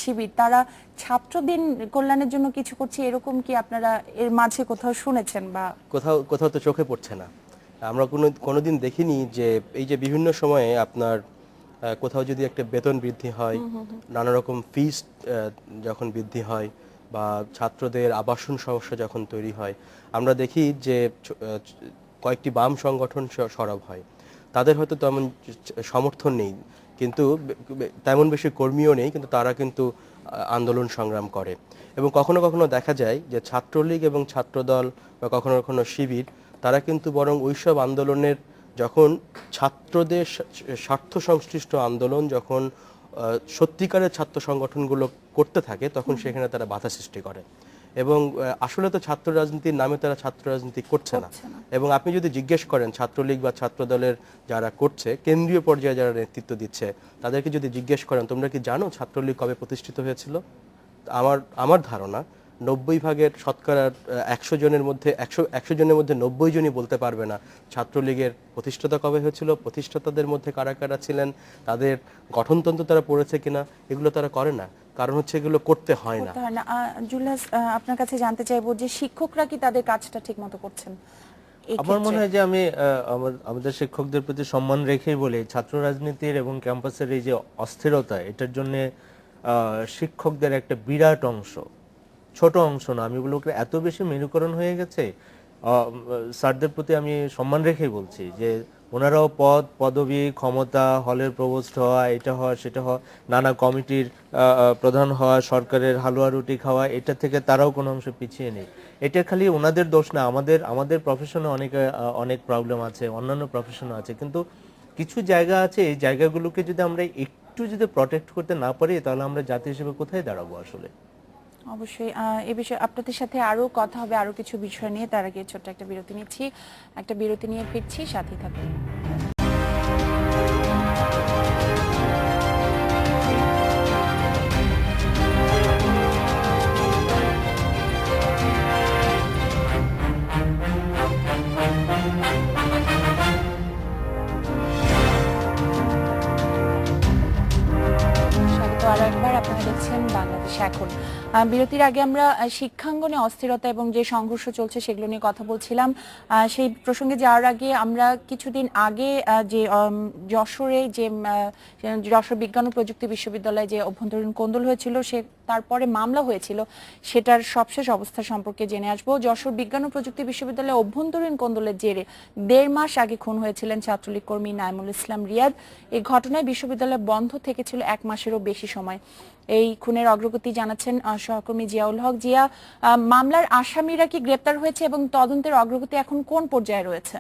Speaker 1: শিবির, তারা ছাত্রদের কল্যাণের জন্য কিছু করছে, এরকম কি আপনারা এর মাঝে কোথাও শুনেছেন? বা
Speaker 2: কোথাও তো চোখে পড়ছে না। আমরা কোনোদিন দেখিনি যে এই যে বিভিন্ন সময়ে আপনার কোথাও যদি একটা বেতন বৃদ্ধি হয়, নানা রকম ফিস যখন বৃদ্ধি হয়, বা ছাত্রদের আবাসন সমস্যা যখন তৈরি হয়, আমরা দেখি যে কয়েকটি বাম সংগঠন সরব হয়। তাদের হয়তো তেমন সমর্থন নেই, কিন্তু তেমন বেশি কর্মীও নেই, কিন্তু তারা কিন্তু আন্দোলন সংগ্রাম করে। এবং কখনো কখনো দেখা যায় যে ছাত্রলীগ এবং ছাত্রদল বা কখনো কখনো শিবির, তারা কিন্তু বরং ওইসব আন্দোলনের, যখন ছাত্রদের স্বার্থ সংশ্লিষ্ট আন্দোলন যখন সত্যিকারের ছাত্র সংগঠনগুলো করতে থাকে, তখন সেখানে তারা বাধা সৃষ্টি করে। এবং আসলে তো ছাত্র রাজনীতির নামে তারা ছাত্র রাজনীতি করছে না। এবং আপনি যদি জিজ্ঞেস করেন ছাত্রলীগ বা ছাত্রদলের যারা করছে, কেন্দ্রীয় পর্যায়ে যারা নেতৃত্ব দিচ্ছে, তাদেরকে যদি জিজ্ঞেস করেন তোমরা কি জানো ছাত্রলীগ কবে প্রতিষ্ঠিত হয়েছিল, আমার ধারণা 90 ভাগের শতকরা 100 জনের মধ্যে 100 জনের মধ্যে 90 জনই বলতে পারবে না ছাত্রলীগের প্রতিষ্ঠাতা কবে হয়েছিল, প্রতিষ্ঠাতাদের মধ্যে কারা কারা ছিলেন, তাদের গঠনতন্ত্র তারা পড়েছে কিনা, এগুলো তারা করে না। কারণ হচ্ছে এগুলো করতে হয় না।
Speaker 1: জুলহাস, আপনার কাছে জানতে চাইবো যে শিক্ষকরা কি তাদের কাজটা ঠিক মতো করছেন?
Speaker 3: আমার মনে হয় যে আমি আমাদের শিক্ষকদের প্রতি সম্মান রেখেই বলি, ছাত্র রাজনীতির এবং ক্যাম্পাসের এই যে অস্থিরতা, এটার জন্য শিক্ষকদের একটা বিরাট অংশ, ছোট অংশ না, আমি বলবো এত বেশি মেরুকরণ হয়ে গেছে। স্যারদের প্রতি আমি সম্মান রেখেই বলছি যে ওনারাও পদবি, ক্ষমতা, হলের প্রভোস্ট হওয়া, এটা হওয়া সেটা হওয়া, নানা কমিটির প্রধান হওয়া, সরকারের হালুয়া রুটি খাওয়া, এটা থেকে তারাও কোনো অংশ পিছিয়ে নেই। এটা খালি ওনাদের দোষ না, আমাদের প্রফেশনে অনেক প্রবলেম আছে, অন্যান্য প্রফেশনও আছে, কিন্তু কিছু জায়গা আছে, এই জায়গাগুলোকে যদি আমরা একটু যদি প্রটেক্ট করতে না পারি, তাহলে আমরা জাতি হিসেবে কোথায় দাঁড়াবো আসলে?
Speaker 1: অবশ্যই এই বিষয়ে আপনাদের সাথে আরো কথা হবে, আরো কিছু বিষয় নিয়ে। তার আগে ছোট্ট একটা বিরতি নিচ্ছি, একটা বিরতি নিয়ে ফিরছি, সাথেই থাকুন। আর একবার আপনারা দেখছেন বাংলাদেশ এখন। বিরতির আগে আমরা শিক্ষাঙ্গনে অস্থিরতা এবং যে সংঘর্ষ চলছে সেগুলো নিয়ে কথা বলছিলাম। সেই প্রসঙ্গে যাওয়ার আগে আমরা কিছুদিন আগে যে যশোরে যে যশোর বিজ্ঞান ও প্রযুক্তি বিশ্ববিদ্যালয়ে যে অভ্যন্তরীণ কোন্দল হয়েছিল, তারপরে মামলা হয়েছিল, সেটার সবশেষ অবস্থা সম্পর্কে জেনে আসবো। যশোর বিজ্ঞান ও প্রযুক্তি বিশ্ববিদ্যালয়ে অভ্যন্তরীণ কোন্দলের জেরে 1.5 মাস আগে খুন হয়েছিলেন ছাত্রলীগ কর্মী নাইমুল ইসলাম রিয়াদ। এই ঘটনায় বিশ্ববিদ্যালয় বন্ধ থেকেছিল 1 মাসেরও বেশি সময়। এই খুনের অগ্রগতি জানাচ্ছেন সহকর্মী জিয়াউল হক। জিয়া, মামলার আসামিরা কি গ্রেপ্তার হয়েছে এবং তদন্তের অগ্রগতি এখন কোন পর্যায়ে রয়েছে?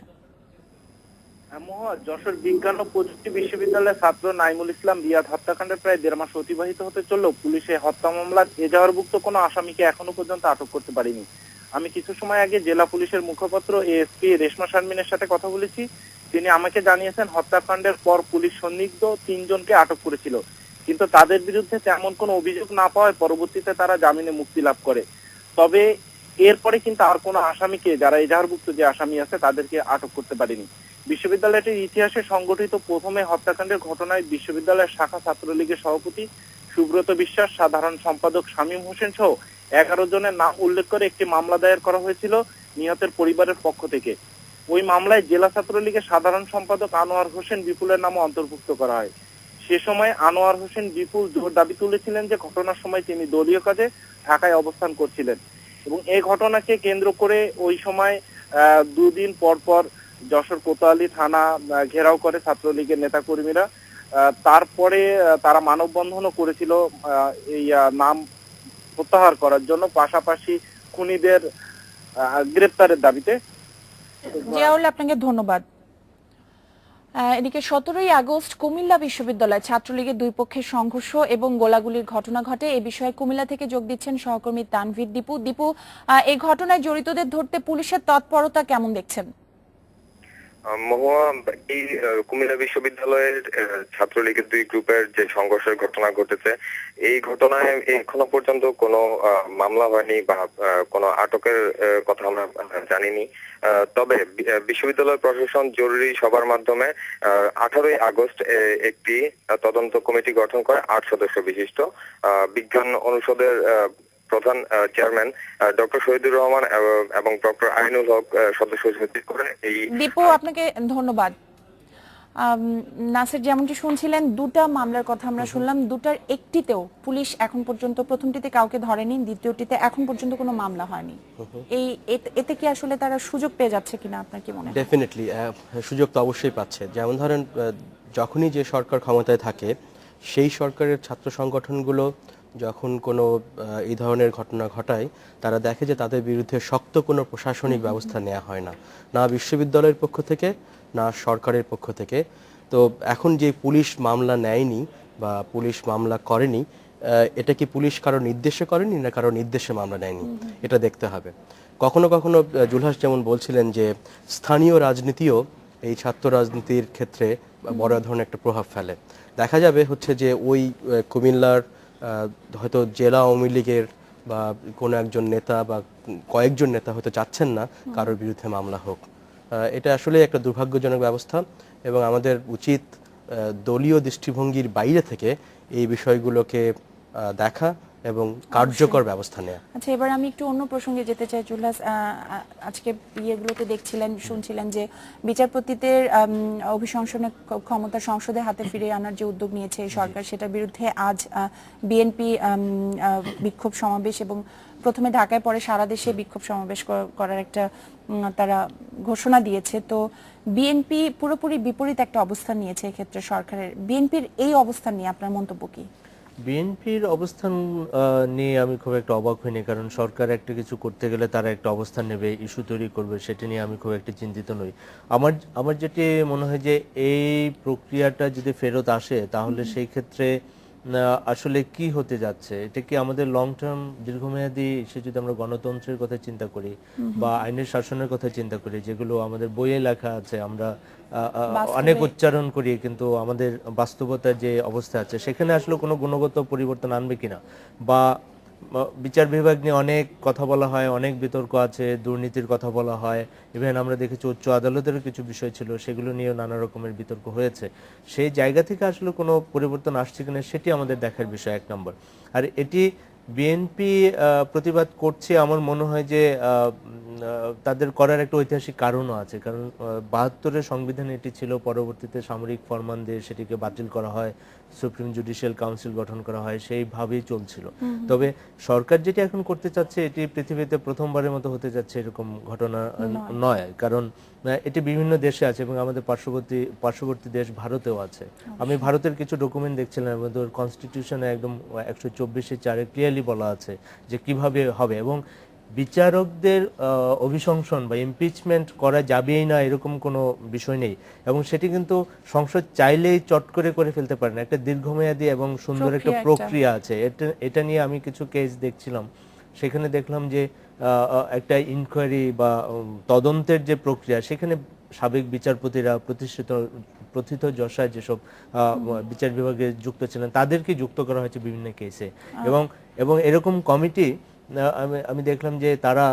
Speaker 8: যশোর বিজ্ঞান ও প্রযুক্তি বিশ্ববিদ্যালয়ের ছাত্র নাইমুল ইসলাম রিয়াদ হত্যাকাণ্ডের প্রায় 1.5 মাস অতিবাহিত হতে চললেও পুলিশে হত্যা মামলার এজাহারভুক্ত কোনো আসামিকে এখনো পর্যন্ত আটক করতে পারেনি। আমি কিছু সময় আগে জেলা পুলিশের মুখপাত্র এএসপি রেশমা শারমিনের সাথে কথা বলেছি। তিনি আমাকে জানিয়েছেন হত্যাকাণ্ডের পর পুলিশ সন্দিগ্ধ 3 জনকে আটক করেছিল, কিন্তু তাদের বিরুদ্ধে তেমন কোনো অভিযোগ না পাওয়ায় পরবর্তীতে তারা জামিনে মুক্তি লাভ করে। তবে এরপরে কিন্তু আর কোনো আসামিকে, যারা এজাহারভুক্ত যে আসামি আছে, তাদেরকে আটক করতে পারেনি। বিশ্ববিদ্যালয়টির ইতিহাসে সংগঠিত প্রথমে হত্যাকাণ্ডের ঘটনায় বিশ্ববিদ্যালয়ের শাখা ছাত্রলীগের সভাপতি সুব্রত বিশ্বাস, সাধারণ সম্পাদক শামীম হোসেন সহ 11 জনের নাম উল্লেখ করে একটি মামলা দায়ের করা হয়েছিল নিহতের পরিবারের পক্ষ থেকে। ওই মামলায় জেলা ছাত্রলীগের সাধারণ সম্পাদক আনোয়ার হোসেন বিপুলের নামও অন্তর্ভুক্ত করা হয়। সে সময় আনোয়ার হোসেন বিপুল জোর দাবি তুলেছিলেন যে ঘটনার সময় তিনি দলীয় কাজে ঢাকায় অবস্থান করছিলেন এবং এই ঘটনাকে কেন্দ্র করে ওই সময় 2 দিন পর পর যশোর কোতোয়ালি থানা ঘেরাও করে ছাত্রলীগের নেতাকর্মীরা। তারপরে তারা মানববন্ধনও করেছিল এই নাম প্রত্যাহার করার জন্য, পাশাপাশি খুনিদের গ্রেপ্তারের দাবিতে।
Speaker 1: জিয়াউল, আপনাকে ধন্যবাদ। এদিকে 17ই আগস্ট কুমিল্লা বিশ্ববিদ্যালয়ে ছাত্রলীগের দুই পক্ষের সংঘর্ষ এবং গোলাগুলির ঘটনা ঘটে। এ বিষয়ে কুমিল্লা থেকে যোগ দিচ্ছেন সহকর্মী তানভীর দীপু। দীপু, এই ঘটনায় জড়িতদের ধরতে পুলিশের তৎপরতা কেমন দেখছেন?
Speaker 9: মহুয়া, এই কুমিল্লা বিশ্ববিদ্যালয়ের ছাত্রলীগের দুই গ্রুপের যে সংঘর্ষের ঘটনা ঘটেছে, এই ঘটনায় এখনো পর্যন্ত কোনো মামলা হয়নি বা কোনো আটকের কথা আমরা জানিনি। তবে বিশ্ববিদ্যালয় প্রশাসন জরুরি সভার মাধ্যমে 18ই আগস্ট একটি তদন্ত কমিটি গঠন করে 8 সদস্য বিশিষ্ট। বিজ্ঞান অনুষদের প্রধান চেয়ারম্যান ডক্টর শহীদুর রহমান এবং ডক্টর আইনুল হক সদস্য সচিব করে এই।
Speaker 1: দীপু, আপনাকে ধন্যবাদ। নাসির, যেমনটি শুনছিলেন, দুটা মামলার কথা আমরা শুনলাম, দুটার একটিতেও পুলিশ এখন পর্যন্ত, প্রথমটিতে কাউকে ধরেনি, দ্বিতীয়টিতে এখন পর্যন্ত কোনো মামলা হয়নি। এতে কি আসলে তারা সুযোগ পেয়ে যাচ্ছে কিনা, আপনার কি মনে হয়?
Speaker 2: ডেফিনেটলি সুযোগ তো অবশ্যই পাচ্ছে। যেমন ধরেন, যখনই যে সরকার ক্ষমতায় থাকে, সেই সরকারের ছাত্র সংগঠনগুলো যখন কোনো এই ধরনের ঘটনা ঘটায়, তারা দেখে যে তাদের বিরুদ্ধে শক্ত কোনো প্রশাসনিক ব্যবস্থা নেওয়া হয় না, না বিশ্ববিদ্যালয়ের পক্ষ থেকে, না সরকারের পক্ষ থেকে। তো এখন যে পুলিশ মামলা নেয়নি বা পুলিশ মামলা করেনি, এটা কি পুলিশ কারো নির্দেশে করেনি না কারো নির্দেশে মামলা নেয়নি, এটা দেখতে হবে। কখনো কখনো জুলহাস যেমন বলছিলেন যে স্থানীয় রাজনীতিও এই ছাত্র রাজনীতির ক্ষেত্রে বড় ধরনের একটা প্রভাব ফেলে। দেখা যাবে হচ্ছে যে ওই কুমিল্লার হয়তো জেলা আওয়ামী লীগের বা কোনো একজন নেতা বা কয়েকজন নেতা হয়তো চাচ্ছেন না কারোর বিরুদ্ধে মামলা হোক। এটা আসলে একটা দুর্ভাগ্যজনক ব্যবস্থা এবং আমাদের উচিত দলীয় দৃষ্টিভঙ্গির বাইরে থেকে এই বিষয়গুলোকে দেখা এবং কার্যকর ব্যবস্থা নেওয়া।
Speaker 1: আচ্ছা, এবার আমি একটু অন্য প্রসঙ্গে যেতে চাই। জুলহাস, আজকে ইয়েগুলোতে দেখছিলেন, শুনছিলেন যে বিচারপতিদের অভিশংসনের ক্ষমতা সংসদের হাতে ফিরিয়ে আনার যে উদ্যোগ নিয়েছে এই সরকার, সেটার বিরুদ্ধে আজ বিএনপি বিক্ষোভ সমাবেশ, এবং প্রথমে ঢাকায়, পরে সারা দেশে বিক্ষোভ সমাবেশ করার একটা তারা ঘোষণা দিয়েছে। তো বিএনপি পুরোপুরি বিপরীত একটা অবস্থান নিয়েছে এক্ষেত্রে সরকারের। বিএনপির এই অবস্থান নিয়ে আপনার মন্তব্য কি?
Speaker 3: বিএনপির অবস্থান নিয়ে আমি খুব একটা অবাক হইনি, কারণ সরকার একটা কিছু করতে গেলে তারা একটা অবস্থান নেবে, ইস্যু তৈরি করবে, সেটা নিয়ে আমি খুব একটা চিন্তিত নই। আমার যেটি মনে হয় যে এই প্রক্রিয়াটা যদি ফেরত আসে, তাহলে সেই ক্ষেত্রে আসলে কি হতে যাচ্ছে, এটা কি আমাদের লং টার্ম দীর্ঘমেয়াদী, সে যদি আমরা গণতন্ত্রের কথা চিন্তা করি বা আইনের শাসনের কথা চিন্তা করি, যেগুলো আমাদের বইয়ে লেখা আছে, আমরা অনেক উচ্চারণ করি, কিন্তু আমাদের বাস্তবতার যে অবস্থা আছে সেখানে আসলে কোনো গুণগত পরিবর্তন আনবে কিনা, বা বিচার বিভাগ নিয়ে অনেক কথা বলা হয়, অনেক বিতর্ক আছে, দুর্নীতির কথা বলা হয়, ইভেন আমরা দেখেছি উচ্চ আদালতেরও কিছু বিষয় ছিল, সেগুলো নিয়েও নানা রকমের বিতর্ক হয়েছে। সেই জায়গা থেকে আসলে কোনো পরিবর্তন আসছে কিনা সেটি আমাদের দেখার বিষয়, 1 নম্বর। আর এটি বিএনপি প্রতিবাদ করছে, আমার মনে হয় যে তাদের করার একটা ঐতিহাসিক কারণও আছে, কারণ 72-এর সংবিধানে এটি ছিল, পরবর্তীতে সামরিক ফরমান দিয়ে সেটিকে বাতিল করা হয়, সুপ্রিম জুডিশিয়াল কাউন্সিল গঠন করা হয়, সেইভাবেই চলছিল। তবে সরকার যেটি এখন করতে চাচ্ছে, এটি পৃথিবীতে প্রথমবারের মতো হতে যাচ্ছে এরকম ঘটনা নয়, কারণ এটি বিভিন্ন দেশে আছে এবং আমাদের পার্শ্ববর্তী দেশ ভারতেও আছে। আমি ভারতের কিছু ডকুমেন্ট দেখছিলাম, আমাদের কনস্টিটিউশনে একদম 124(4) ক্লিয়ারলি বলা আছে যে কিভাবে হবে, এবং বিচারকদের অভিশংসন বা ইমপিচমেন্ট করা যাবেই না এরকম কোনো বিষয় নেই, এবং সেটি কিন্তু সংসদ চাইলেই চট করে ফেলতে পারে না। একটা দীর্ঘমেয়াদী এবং সুন্দর একটা প্রক্রিয়া আছে। এটা নিয়ে আমি কিছু কেস দেখছিলাম, সেখানে দেখলাম যে একটা ইনকোয়ারি বা তদন্তের যে প্রক্রিয়া, সেখানে সাবেক বিচারপতিরা, প্রথিতযশায় যেসব বিচার বিভাগে যুক্ত ছিলেন, তাদেরকে যুক্ত করা হয়েছে বিভিন্ন কেসে, এবং এরকম কমিটি আমি দেখলাম যে তারা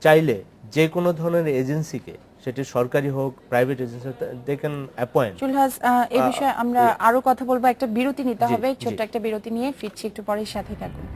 Speaker 3: চাইলে যে কোনো ধরনের এজেন্সিকে, সেটি সরকারি হোক, private agency, they can appoint.
Speaker 1: Julhas, এই বিষয়ে আমরা আরো কথা বলবো, একটা বিরতি নিতে হবে, ছোট্ট একটা বিরতি নিয়ে ফিরছি একটু পরে, সাথে থাকুন।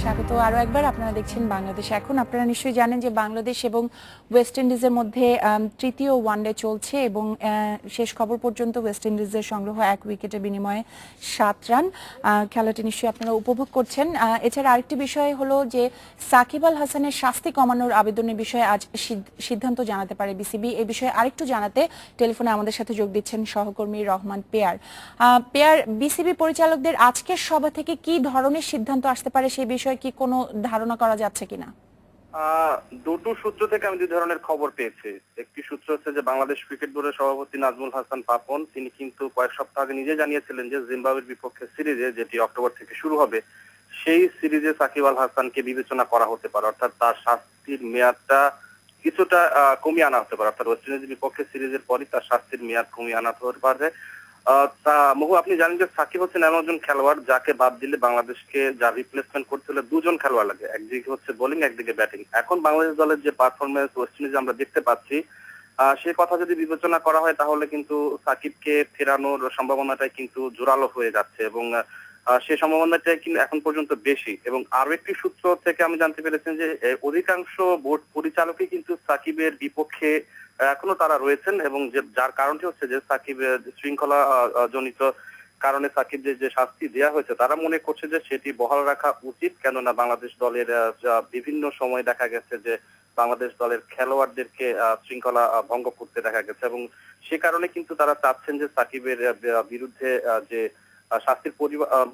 Speaker 1: স্বাগত আরো একবার। আপনারা দেখছেন বাংলাদেশ এখন। আপনারা নিশ্চয়ই জানেন যে বাংলাদেশ এবং ওয়েস্ট ইন্ডিজের মধ্যে তৃতীয় ওয়ানডে চলছে এবং শেষ খবর পর্যন্ত ওয়েস্ট ইন্ডিজের সংগ্রহ 1 উইকেটের বিনিময়ে 7 রান। খেলাটি নিশ্চয়ই আপনারা উপভোগ করছেন। এছাড়া আরেকটি বিষয় হলো যে সাকিব আল হাসানের শাস্তি কমানোর আবেদনের বিষয়ে আজ সিদ্ধান্ত জানাতে পারে বিসিবি। এই বিষয়ে আরেকটু জানাতে টেলিফোনে আমাদের সাথে যোগ দিচ্ছেন সহকর্মী রহমান পেয়ার। পেয়ার, বিসিবি পরিচালকদের আজকের সভা থেকে কি ধরনের সিদ্ধান্ত আসতে পারে সেই বিষয়ে কি কোনো ধারণা করা যাচ্ছে কিনা?
Speaker 8: দুটো সূত্র থেকে আমি 2 ধরনের খবর পেয়েছি। একটি সূত্র হচ্ছে যে বাংলাদেশ ক্রিকেট বোর্ডের সভাপতি নাজমুল হাসান পাপন, তিনি কিন্তু কয়েক সপ্তাহ আগে নিজে জানিয়েছিলেন যে জিম্বাবুয়ের বিপক্ষে সিরিজে, যেটি অক্টোবর থেকে শুরু হবে, সেই সিরিজে সাকিব আল হাসানকে বিবেচনা করা হতে পারে, অর্থাৎ তার শাস্তির মেয়াদটা কিছুটা কমিয়ে আনা হতে পারে, অর্থাৎ ওয়েস্ট ইন্ডিজের বিপক্ষে সিরিজের পরই তার শাস্তির মেয়াদ কমিয়ে আনা হতে পারে। মহু, আপনি জানেন যে সাকিব হচ্ছেন এমন একজন খেলোয়াড় যাকে বাদ দিলে বাংলাদেশকে যা রিপ্লেসমেন্ট করতে হলে 2 জন খেলোয়াড় লাগে, একদিকে হচ্ছে বোলিং, একদিকে ব্যাটিং। এখন বাংলাদেশ দলের যে পারফরমেন্স ওয়েস্ট ইন্ডিজে আমরা দেখতে পাচ্ছি, সে কথা যদি বিবেচনা করা হয় তাহলে কিন্তু সাকিবকে ফেরানোর সম্ভাবনাটাই কিন্তু জোরালো হয়ে যাচ্ছে এবং সে সম্ভাবনাটাই কিন্তু এখন পর্যন্ত বেশি। এবং আরো একটি সূত্র থেকে আমি জানতে পেরেছি যে অধিকাংশ বোর্ড পরিচালকই কিন্তু সাকিবের বিপক্ষে এখনো তারা রয়েছেন এবং যার কারণটি হচ্ছে যে সাকিবের শৃঙ্খলা জনিত কারণে সাকিবদের যে শাস্তি দেওয়া হয়েছে তারা মনে করছে যে সেটি বহাল রাখা উচিত, কেননা বাংলাদেশ দলের বিভিন্ন সময় দেখা গেছে যে বাংলাদেশ দলের খেলোয়াড়দেরকে শৃঙ্খলা ভঙ্গ করতে দেখা গেছে এবং সে কারণে কিন্তু তারা চাচ্ছেন যে সাকিবের বিরুদ্ধে যে শাস্তির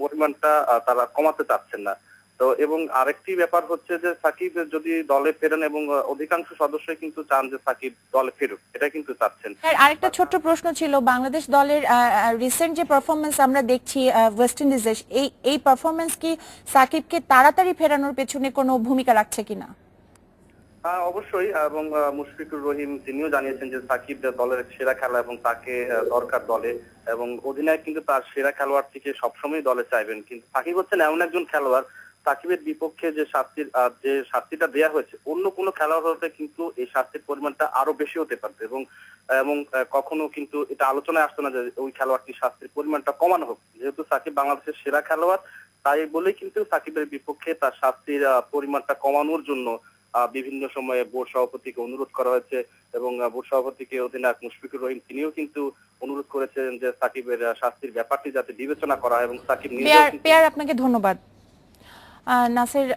Speaker 8: পরিমাণটা তারা কমাতে চাচ্ছেন না। তো এবং আরেকটি ব্যাপার হচ্ছে যে সাকিব যদি দলে ফেরেন এবং অধিকাংশ সদস্যই কিন্তু চান যে সাকিব দলে ফেরুক, এটা কিন্তু চাচ্ছেন।
Speaker 1: আরেকটা ছোট্ট প্রশ্ন ছিল, বাংলাদেশ দলের রিসেন্ট যে পারফরমেন্স আমরা দেখছি ওয়েস্ট ইন্ডিজে, এই পারফরমেন্স কি সাকিবকে তাড়াতাড়ি ফেরানোর পেছনে কোনো ভূমিকা রাখছে কিনা?
Speaker 8: অবশ্যই, এবং মুশফিকুর রহিম তিনিও জানিয়েছেন যে সাকিব দলের সেরা খেলা এবং তাকে দরকার দলে, এবং অধিনায়ক কিন্তু তার সেরা খেলোয়াড়টিকে সবসময় দলে চাইবেন। কিন্তু সাকিব হচ্ছেন এমন একজন খেলোয়াড়, সাকিবের বিপক্ষে যে শাস্তিটা দেওয়া হয়েছে অন্য কোনো খেলোয়াড় হতে কিন্তু এই শাস্তির পরিমাণটা আরো বেশি হতে পারত এবং কখনো কিন্তু এটা আলোচনায় আসতো না যে ওই খেলোয়াড়টির শাস্তির পরিমাণটা কমানো হোক। যেহেতু সাকিব বাংলাদেশের সেরা খেলোয়াড়, তাই বলেই কিন্তু সাকিবের বিপক্ষে তার শাস্তির পরিমাণটা কমানোর জন্য বিভিন্ন সময়ে বোর্ড সভাপতিকে অনুরোধ করা হয়েছে এবং বোর্ড সভাপতিকে অধিনায়ক মুশফিকুর রহিম তিনিও কিন্তু অনুরোধ করেছেন যে সাকিবের শাস্তির ব্যাপারটি যাতে বিবেচনা করা হয় এবং সাকিব
Speaker 1: পেয়ার, আপনাকে ধন্যবাদ। নাসির,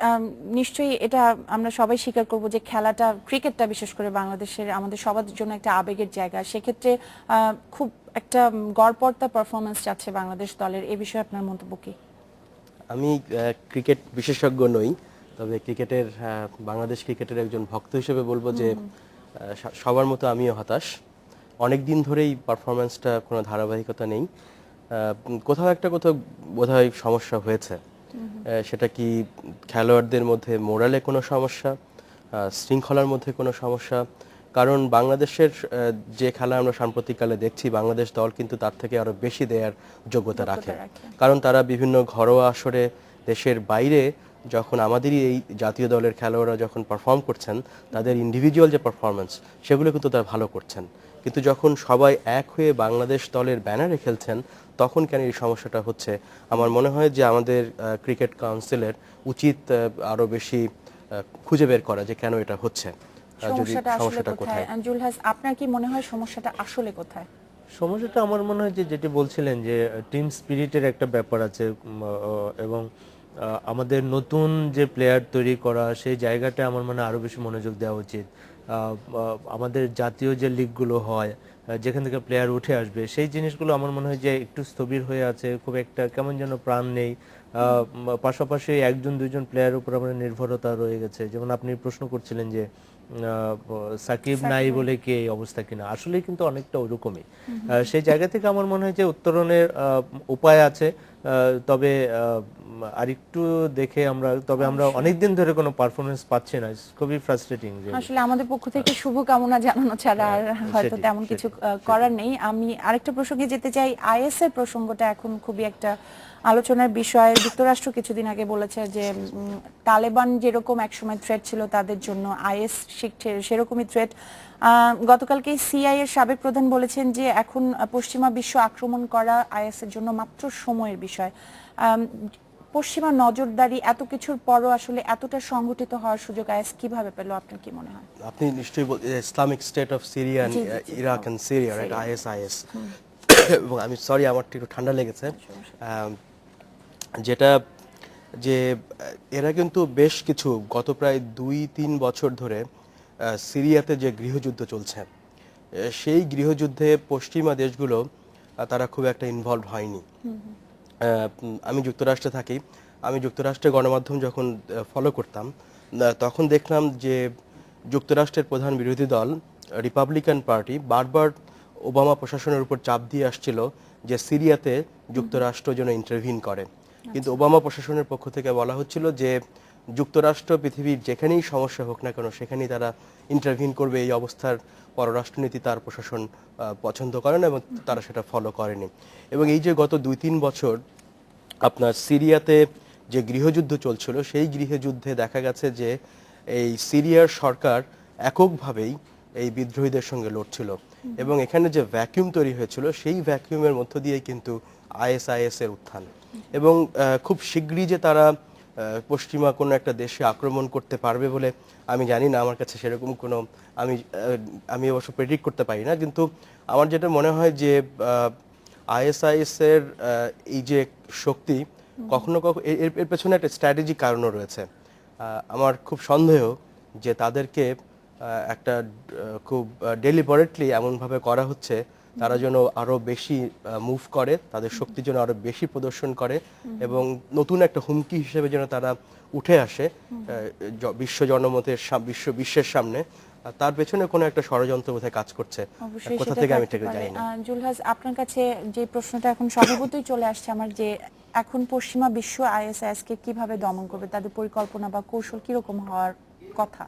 Speaker 1: নিশ্চয়ই এটা আমরা সবাই স্বীকার করব যে খেলাটা, ক্রিকেটটা বিশেষ করে বাংলাদেশের আমাদের সবার জন্য একটা আবেগের জায়গা। সেক্ষেত্রে খুব একটা গড়পড়তা পারফরমেন্স যাচ্ছে বাংলাদেশ দলের, এই বিষয়ে আপনার মন্তব্য কি?
Speaker 2: আমি ক্রিকেট বিশেষজ্ঞ নই, তবে ক্রিকেটের বাংলাদেশ ক্রিকেটের একজন ভক্ত হিসেবে বলবো যে সবার মতো আমিও হতাশ। অনেক দিন ধরেই পারফরমেন্সটা কোনো ধারাবাহিকতা নেই, কোথাও বোধহয় সমস্যা হয়েছে। সেটা কি খেলোয়াড়দের মধ্যে মোরালে কোনো সমস্যা, শৃঙ্খলার মধ্যে কোনো সমস্যা? কারণ বাংলাদেশের যে খেলা আমরা সাম্প্রতিককালে দেখছি, বাংলাদেশ দল কিন্তু তার থেকে আরো বেশি দেওয়ার যোগ্যতা রাখে, কারণ তারা বিভিন্ন ঘরোয়া আসরে দেশের বাইরে যখন আমাদেরই এই জাতীয় দলের খেলোয়াড়রা যখন পারফর্ম করছেন, তাদের ইন্ডিভিজুয়াল যে পারফরমেন্স সেগুলো কিন্তু তারা ভালো করছেন। কিন্তু যখন সবাই এক হয়ে বাংলাদেশ দলের ব্যানারে খেলছেন, তখন কেন এই সমস্যাটা হচ্ছে? আমার মনে হয় যে আমাদের ক্রিকেট কাউন্সিলের উচিত আরো বেশি খুঁজে বের করা যে কেন এটা হচ্ছে,
Speaker 1: সমস্যাটা কোথায়। জুলহাস, আপনার কি মনে হয় সমস্যাটা আসলে কোথায়?
Speaker 3: সমস্যাটা আমার মনে হয় যে যেটি বলছিলেন যে টিম স্পিরিটের একটা ব্যাপার আছে এবং আমাদের নতুন যে প্লেয়ার তৈরি করা, সেই জায়গাটা আমার মনে হয় আরো বেশি মনোযোগ দেওয়া উচিত। আমাদের জাতীয় যে লিগগুলো হয়, যেখান থেকে প্লেয়ার উঠে আসবে, সেই জিনিসগুলো আমার মনে হয় যে একটু স্থবির হয়ে আছে, খুব একটা কেমন যেন প্রাণ নেই। পাশাপাশি 1-2 প্লেয়ারের উপর আমাদের নির্ভরতা রয়ে গেছে। যেমন আপনি প্রশ্ন করছিলেন যে সাকিব নাই বলে কি এই অবস্থা কিনা, আসলে কিন্তু অনেকটা ওরকমই। সেই জায়গা থেকে আমার মনে হয় যে উত্তরণের উপায় আছে, তবে আরেকটু দেখে আমরা অনেকদিন ধরে কোনো পারফরমেন্স পাচ্ছি না, খুবই ফ্রাস্ট্রেটিং।
Speaker 1: আসলে আমাদের পক্ষ থেকে শুভকামনা জানানো ছাড়া আর হয়তো তেমন কিছু করার নেই। আমি আরেকটা প্রসঙ্গে যেতে চাই, আইএস এর প্রসঙ্গটা এখন খুবই একটা আলোচনার বিষয়। যুক্তরাষ্ট্র কিছুদিন আগে বলেছে যে তালেবান যেরকম একসময় থ্রেট ছিল তাদের জন্য, আইএস সেরকমই থ্রেট। গতকালকে সিআই এর সাবেক প্রধান বলেছেন যে এখন পশ্চিমা বিশ্ব আক্রমণ করা আইএস এর জন্য মাত্র সময়ের বিষয়। পশ্চিমা নজরদারি এত কিছুর পরও আসলে এতটা সংগঠিত হওয়ার সুযোগ আইএস কিভাবে পেল, আপনার কি মনে হয়?
Speaker 2: আপনি নিশ্চয়ই ইসলামিক স্টেট অফ সিরিয়া,
Speaker 1: জি, জি, জি।
Speaker 2: Iraq and Syria, right, ISIS. এবং আমি সরি, আমার একটু ঠান্ডা লেগেছে। যেটা যে এরা কিন্তু বেশ কিছু গত প্রায় 2-3 বছর ধরে সিরিয়াতে যে গৃহযুদ্ধ চলছে, সেই গৃহযুদ্ধে পশ্চিমা দেশগুলো তারা খুব একটা ইনভলভ হয়নি। আমি যুক্তরাষ্ট্রে থাকি, আমি যুক্তরাষ্ট্রের গণমাধ্যম যখন ফলো করতাম, তখন দেখলাম যে যুক্তরাষ্ট্রের প্রধান বিরোধী দল রিপাবলিকান পার্টি বারবার ওবামা প্রশাসনের উপর চাপ দিয়ে আসছিল যে সিরিয়াতে যুক্তরাষ্ট্র যেন ইন্টারভিন করে। কিন্তু ওবামা প্রশাসনের পক্ষ থেকে বলা হচ্ছিল যে যুক্তরাষ্ট্র পৃথিবীর যেখানেই সমস্যা হোক না কেন সেখানেই তারা ইন্টারভিন করবে। এই অবস্থার পররাষ্ট্রনীতি তার প্রশাসন পছন্দ করে না এবং তারা সেটা ফলো করেনি। এবং এই যে গত 2-3 বছর আপনার সিরিয়াতে যে গৃহযুদ্ধ চলছিল, সেই গৃহযুদ্ধে দেখা গেছে যে এই সিরিয়ার সরকার এককভাবেই এই বিদ্রোহীদের সঙ্গে লড়ছিল এবং এখানে যে ভ্যাকিউম তৈরি হয়েছিল, সেই ভ্যাকিউমের মধ্য দিয়ে কিন্তু আইএসআইএস এর উত্থান। এবং খুব শীঘ্রই যে তারা পশ্চিমা কোনো একটা দেশে আক্রমণ করতে পারবে বলে আমি জানি না, আমার কাছে সেরকম কোনো আমি অবশ্য প্রেডিক্ট করতে পারি না। কিন্তু আমার যেটা মনে হয় যে আইএসআইএস এর এই যে শক্তি কখনো কখনো এর পেছনে একটা স্ট্র্যাটেজি কারণও রয়েছে। আমার খুব সন্দেহ যে তাদেরকে একটা খুব ডেলিবারেটলি এমনভাবে করা হচ্ছে তারা যেন আরো বেশি মুভ করে, তাদের শক্তি যেন আরো বেশি প্রদর্শন করে এবং নতুন একটা হুমকি হিসেবে যেন তারা উঠে আসে বিশ্ব জনমতের বিশ্বের সামনে। তার পেছনে কোনো একটা ষড়যন্ত্র বোধহয় কাজ করছে, কোথা থেকে আমি ঠিক জানি না।
Speaker 1: জুলহাস, আপনার কাছে যে প্রশ্নটা এখন স্বভাবতই চলে আসছে আমার, যে এখন পশ্চিমা বিশ্ব আইএসআইএস কে কিভাবে দমন করবে, তাদের পরিকল্পনা বা কৌশল কিরকম হওয়ার কথা?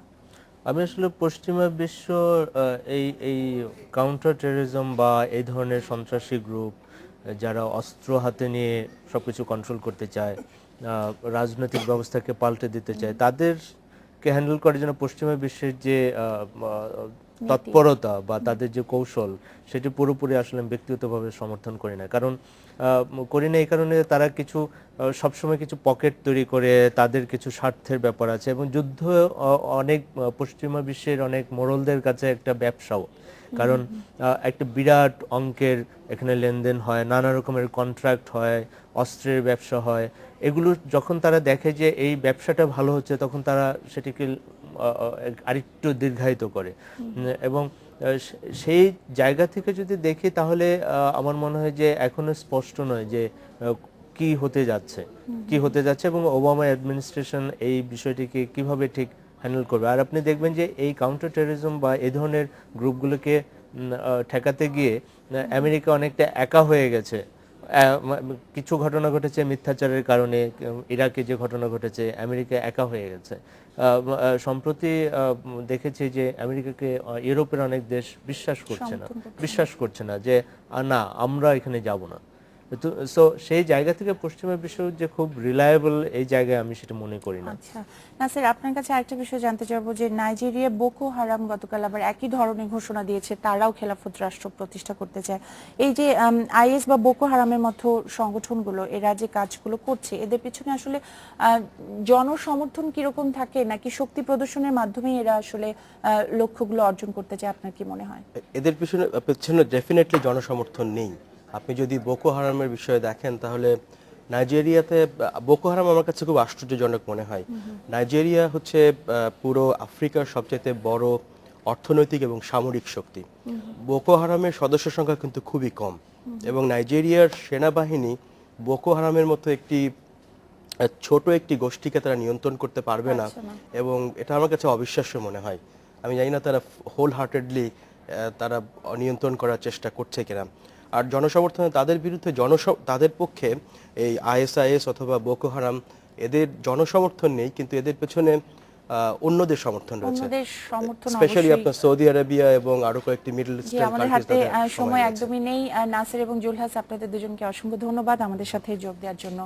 Speaker 3: আমি আসলে পশ্চিমা বিশ্ব এই কাউন্টার টেররিজম বা এই ধরনের সন্ত্রাসী গ্রুপ যারা অস্ত্র হাতে নিয়ে সবকিছু কন্ট্রোল করতে চায়, রাজনৈতিক ব্যবস্থাকে পাল্টে দিতে চায়, তাদেরকে হ্যান্ডেল করার জন্য পশ্চিমা বিশ্বের যে তৎপরতা বা তাদের যে কৌশল, সেটি পুরোপুরি আসলে ব্যক্তিগতভাবে সমর্থন করি না। কারণ করি না এই কারণে তারা কিছু সবসময় কিছু পকেট তৈরি করে, তাদের কিছু স্বার্থের ব্যাপার আছে এবং যুদ্ধ অনেক পশ্চিমা বিশ্বের অনেক মোড়লদের কাছে একটা ব্যবসাও। কারণ একটা বিরাট অঙ্কের এখানে লেনদেন হয়, নানা রকমের কন্ট্রাক্ট হয়, অস্ত্রের ব্যবসা হয়। এগুলো যখন তারা দেখে যে এই ব্যবসাটা ভালো হচ্ছে, তখন তারা সেটিকে আরেকটু দীর্ঘায়িত করে। এবং সেই জায়গা থেকে যদি দেখি তাহলে আমার মনে হয় যে এখনো স্পষ্ট নয় যে কি হতে যাচ্ছে এবং ওবামা অ্যাডমিনিস্ট্রেশন এই বিষয়টিকে কিভাবে ঠিক হ্যান্ডেল করবে। আর আপনি দেখবেন যে এই কাউন্টার টেররিজম বা এই ধরনের গ্রুপগুলোকে ঠেকাতে গিয়ে আমেরিকা অনেকটা একা হয়ে গেছে। কিছু ঘটনা ঘটেছে মিথ্যাচারের কারণে, ইরাকে যে ঘটনা ঘটেছে, আমেরিকা একা হয়ে গেছে। সম্প্রতি দেখেছি যে আমেরিকাকে ইউরোপের অনেক দেশ বিশ্বাস করছে না যে না, আমরা এখানে যাব না। সো সেই জায়গা থেকে পশ্চিমা বিশ্ব যে খুব রিলায়েবল, এই জায়গায় আমি সেটা মনে করি না।
Speaker 1: আচ্ছা নাসির, আপনার কাছে আরেকটা বিষয় জানতে চাইবো যে নাইজেরিয়া বোকো হারাম গতকাল আবার একই ধরনের ঘোষণা দিয়েছে, তারাও খেলাফত রাষ্ট্র প্রতিষ্ঠা করতে চায়। এই যে আইএস বা বোকো হারামের মতো সংগঠনগুলো এরা যে কাজগুলো করছে, এদের পিছনে আসলে জনসমর্থন কিরকম থাকে, নাকি শক্তি প্রদর্শনের মাধ্যমে এরা আসলে লক্ষ্যগুলো অর্জন করতে চায়, আপনার কি মনে হয়?
Speaker 2: এদের পিছনে ডেফিনেটলি জনসমর্থন নেই। আপনি যদি বোকো হারামের বিষয়ে দেখেন তাহলে নাইজেরিয়াতে বোকো হারাম আমার কাছে খুব আশ্চর্যজনক মনে হয়। নাইজেরিয়া হচ্ছে পুরো আফ্রিকার সবচেয়ে বড় অর্থনৈতিক এবং সামরিক শক্তি। বোকো হারামের সদস্য সংখ্যা কিন্তু খুবই কম এবং নাইজেরিয়ার সেনাবাহিনী বোকো হারামের মতো একটি ছোট একটি গোষ্ঠীকে তারা নিয়ন্ত্রণ করতে পারবে না এবং এটা আমার কাছে অবিশ্বাস্য মনে হয়। আমি জানি না তারা হোল হার্টেডলি তারা নিয়ন্ত্রণ করার চেষ্টা করছে কিনা। আর জনসমর্থনে তাদের বিরুদ্ধে তাদের পক্ষে এই আইএসআইএস অথবা বোকো হারাম, এদের জনসমর্থন নেই, কিন্তু এদের পেছনে অন্যদের সমর্থন রয়েছে, স্পেশালি আপনার সৌদি আরবিয়া এবং আরো কয়েকটি মিডল ইস্টার্ন
Speaker 1: আমাদের হাতে সময় একদমই নেই। নাসির এবং জুলহাস, আপনাদের দুজনকে অসংখ্য ধন্যবাদ আমাদের সাথে যোগ দেওয়ার জন্য।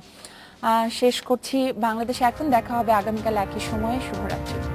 Speaker 1: শেষ করছি বাংলাদেশে এখন, দেখা হবে আগামীকাল একই সময়ে। শুভরাত্রি।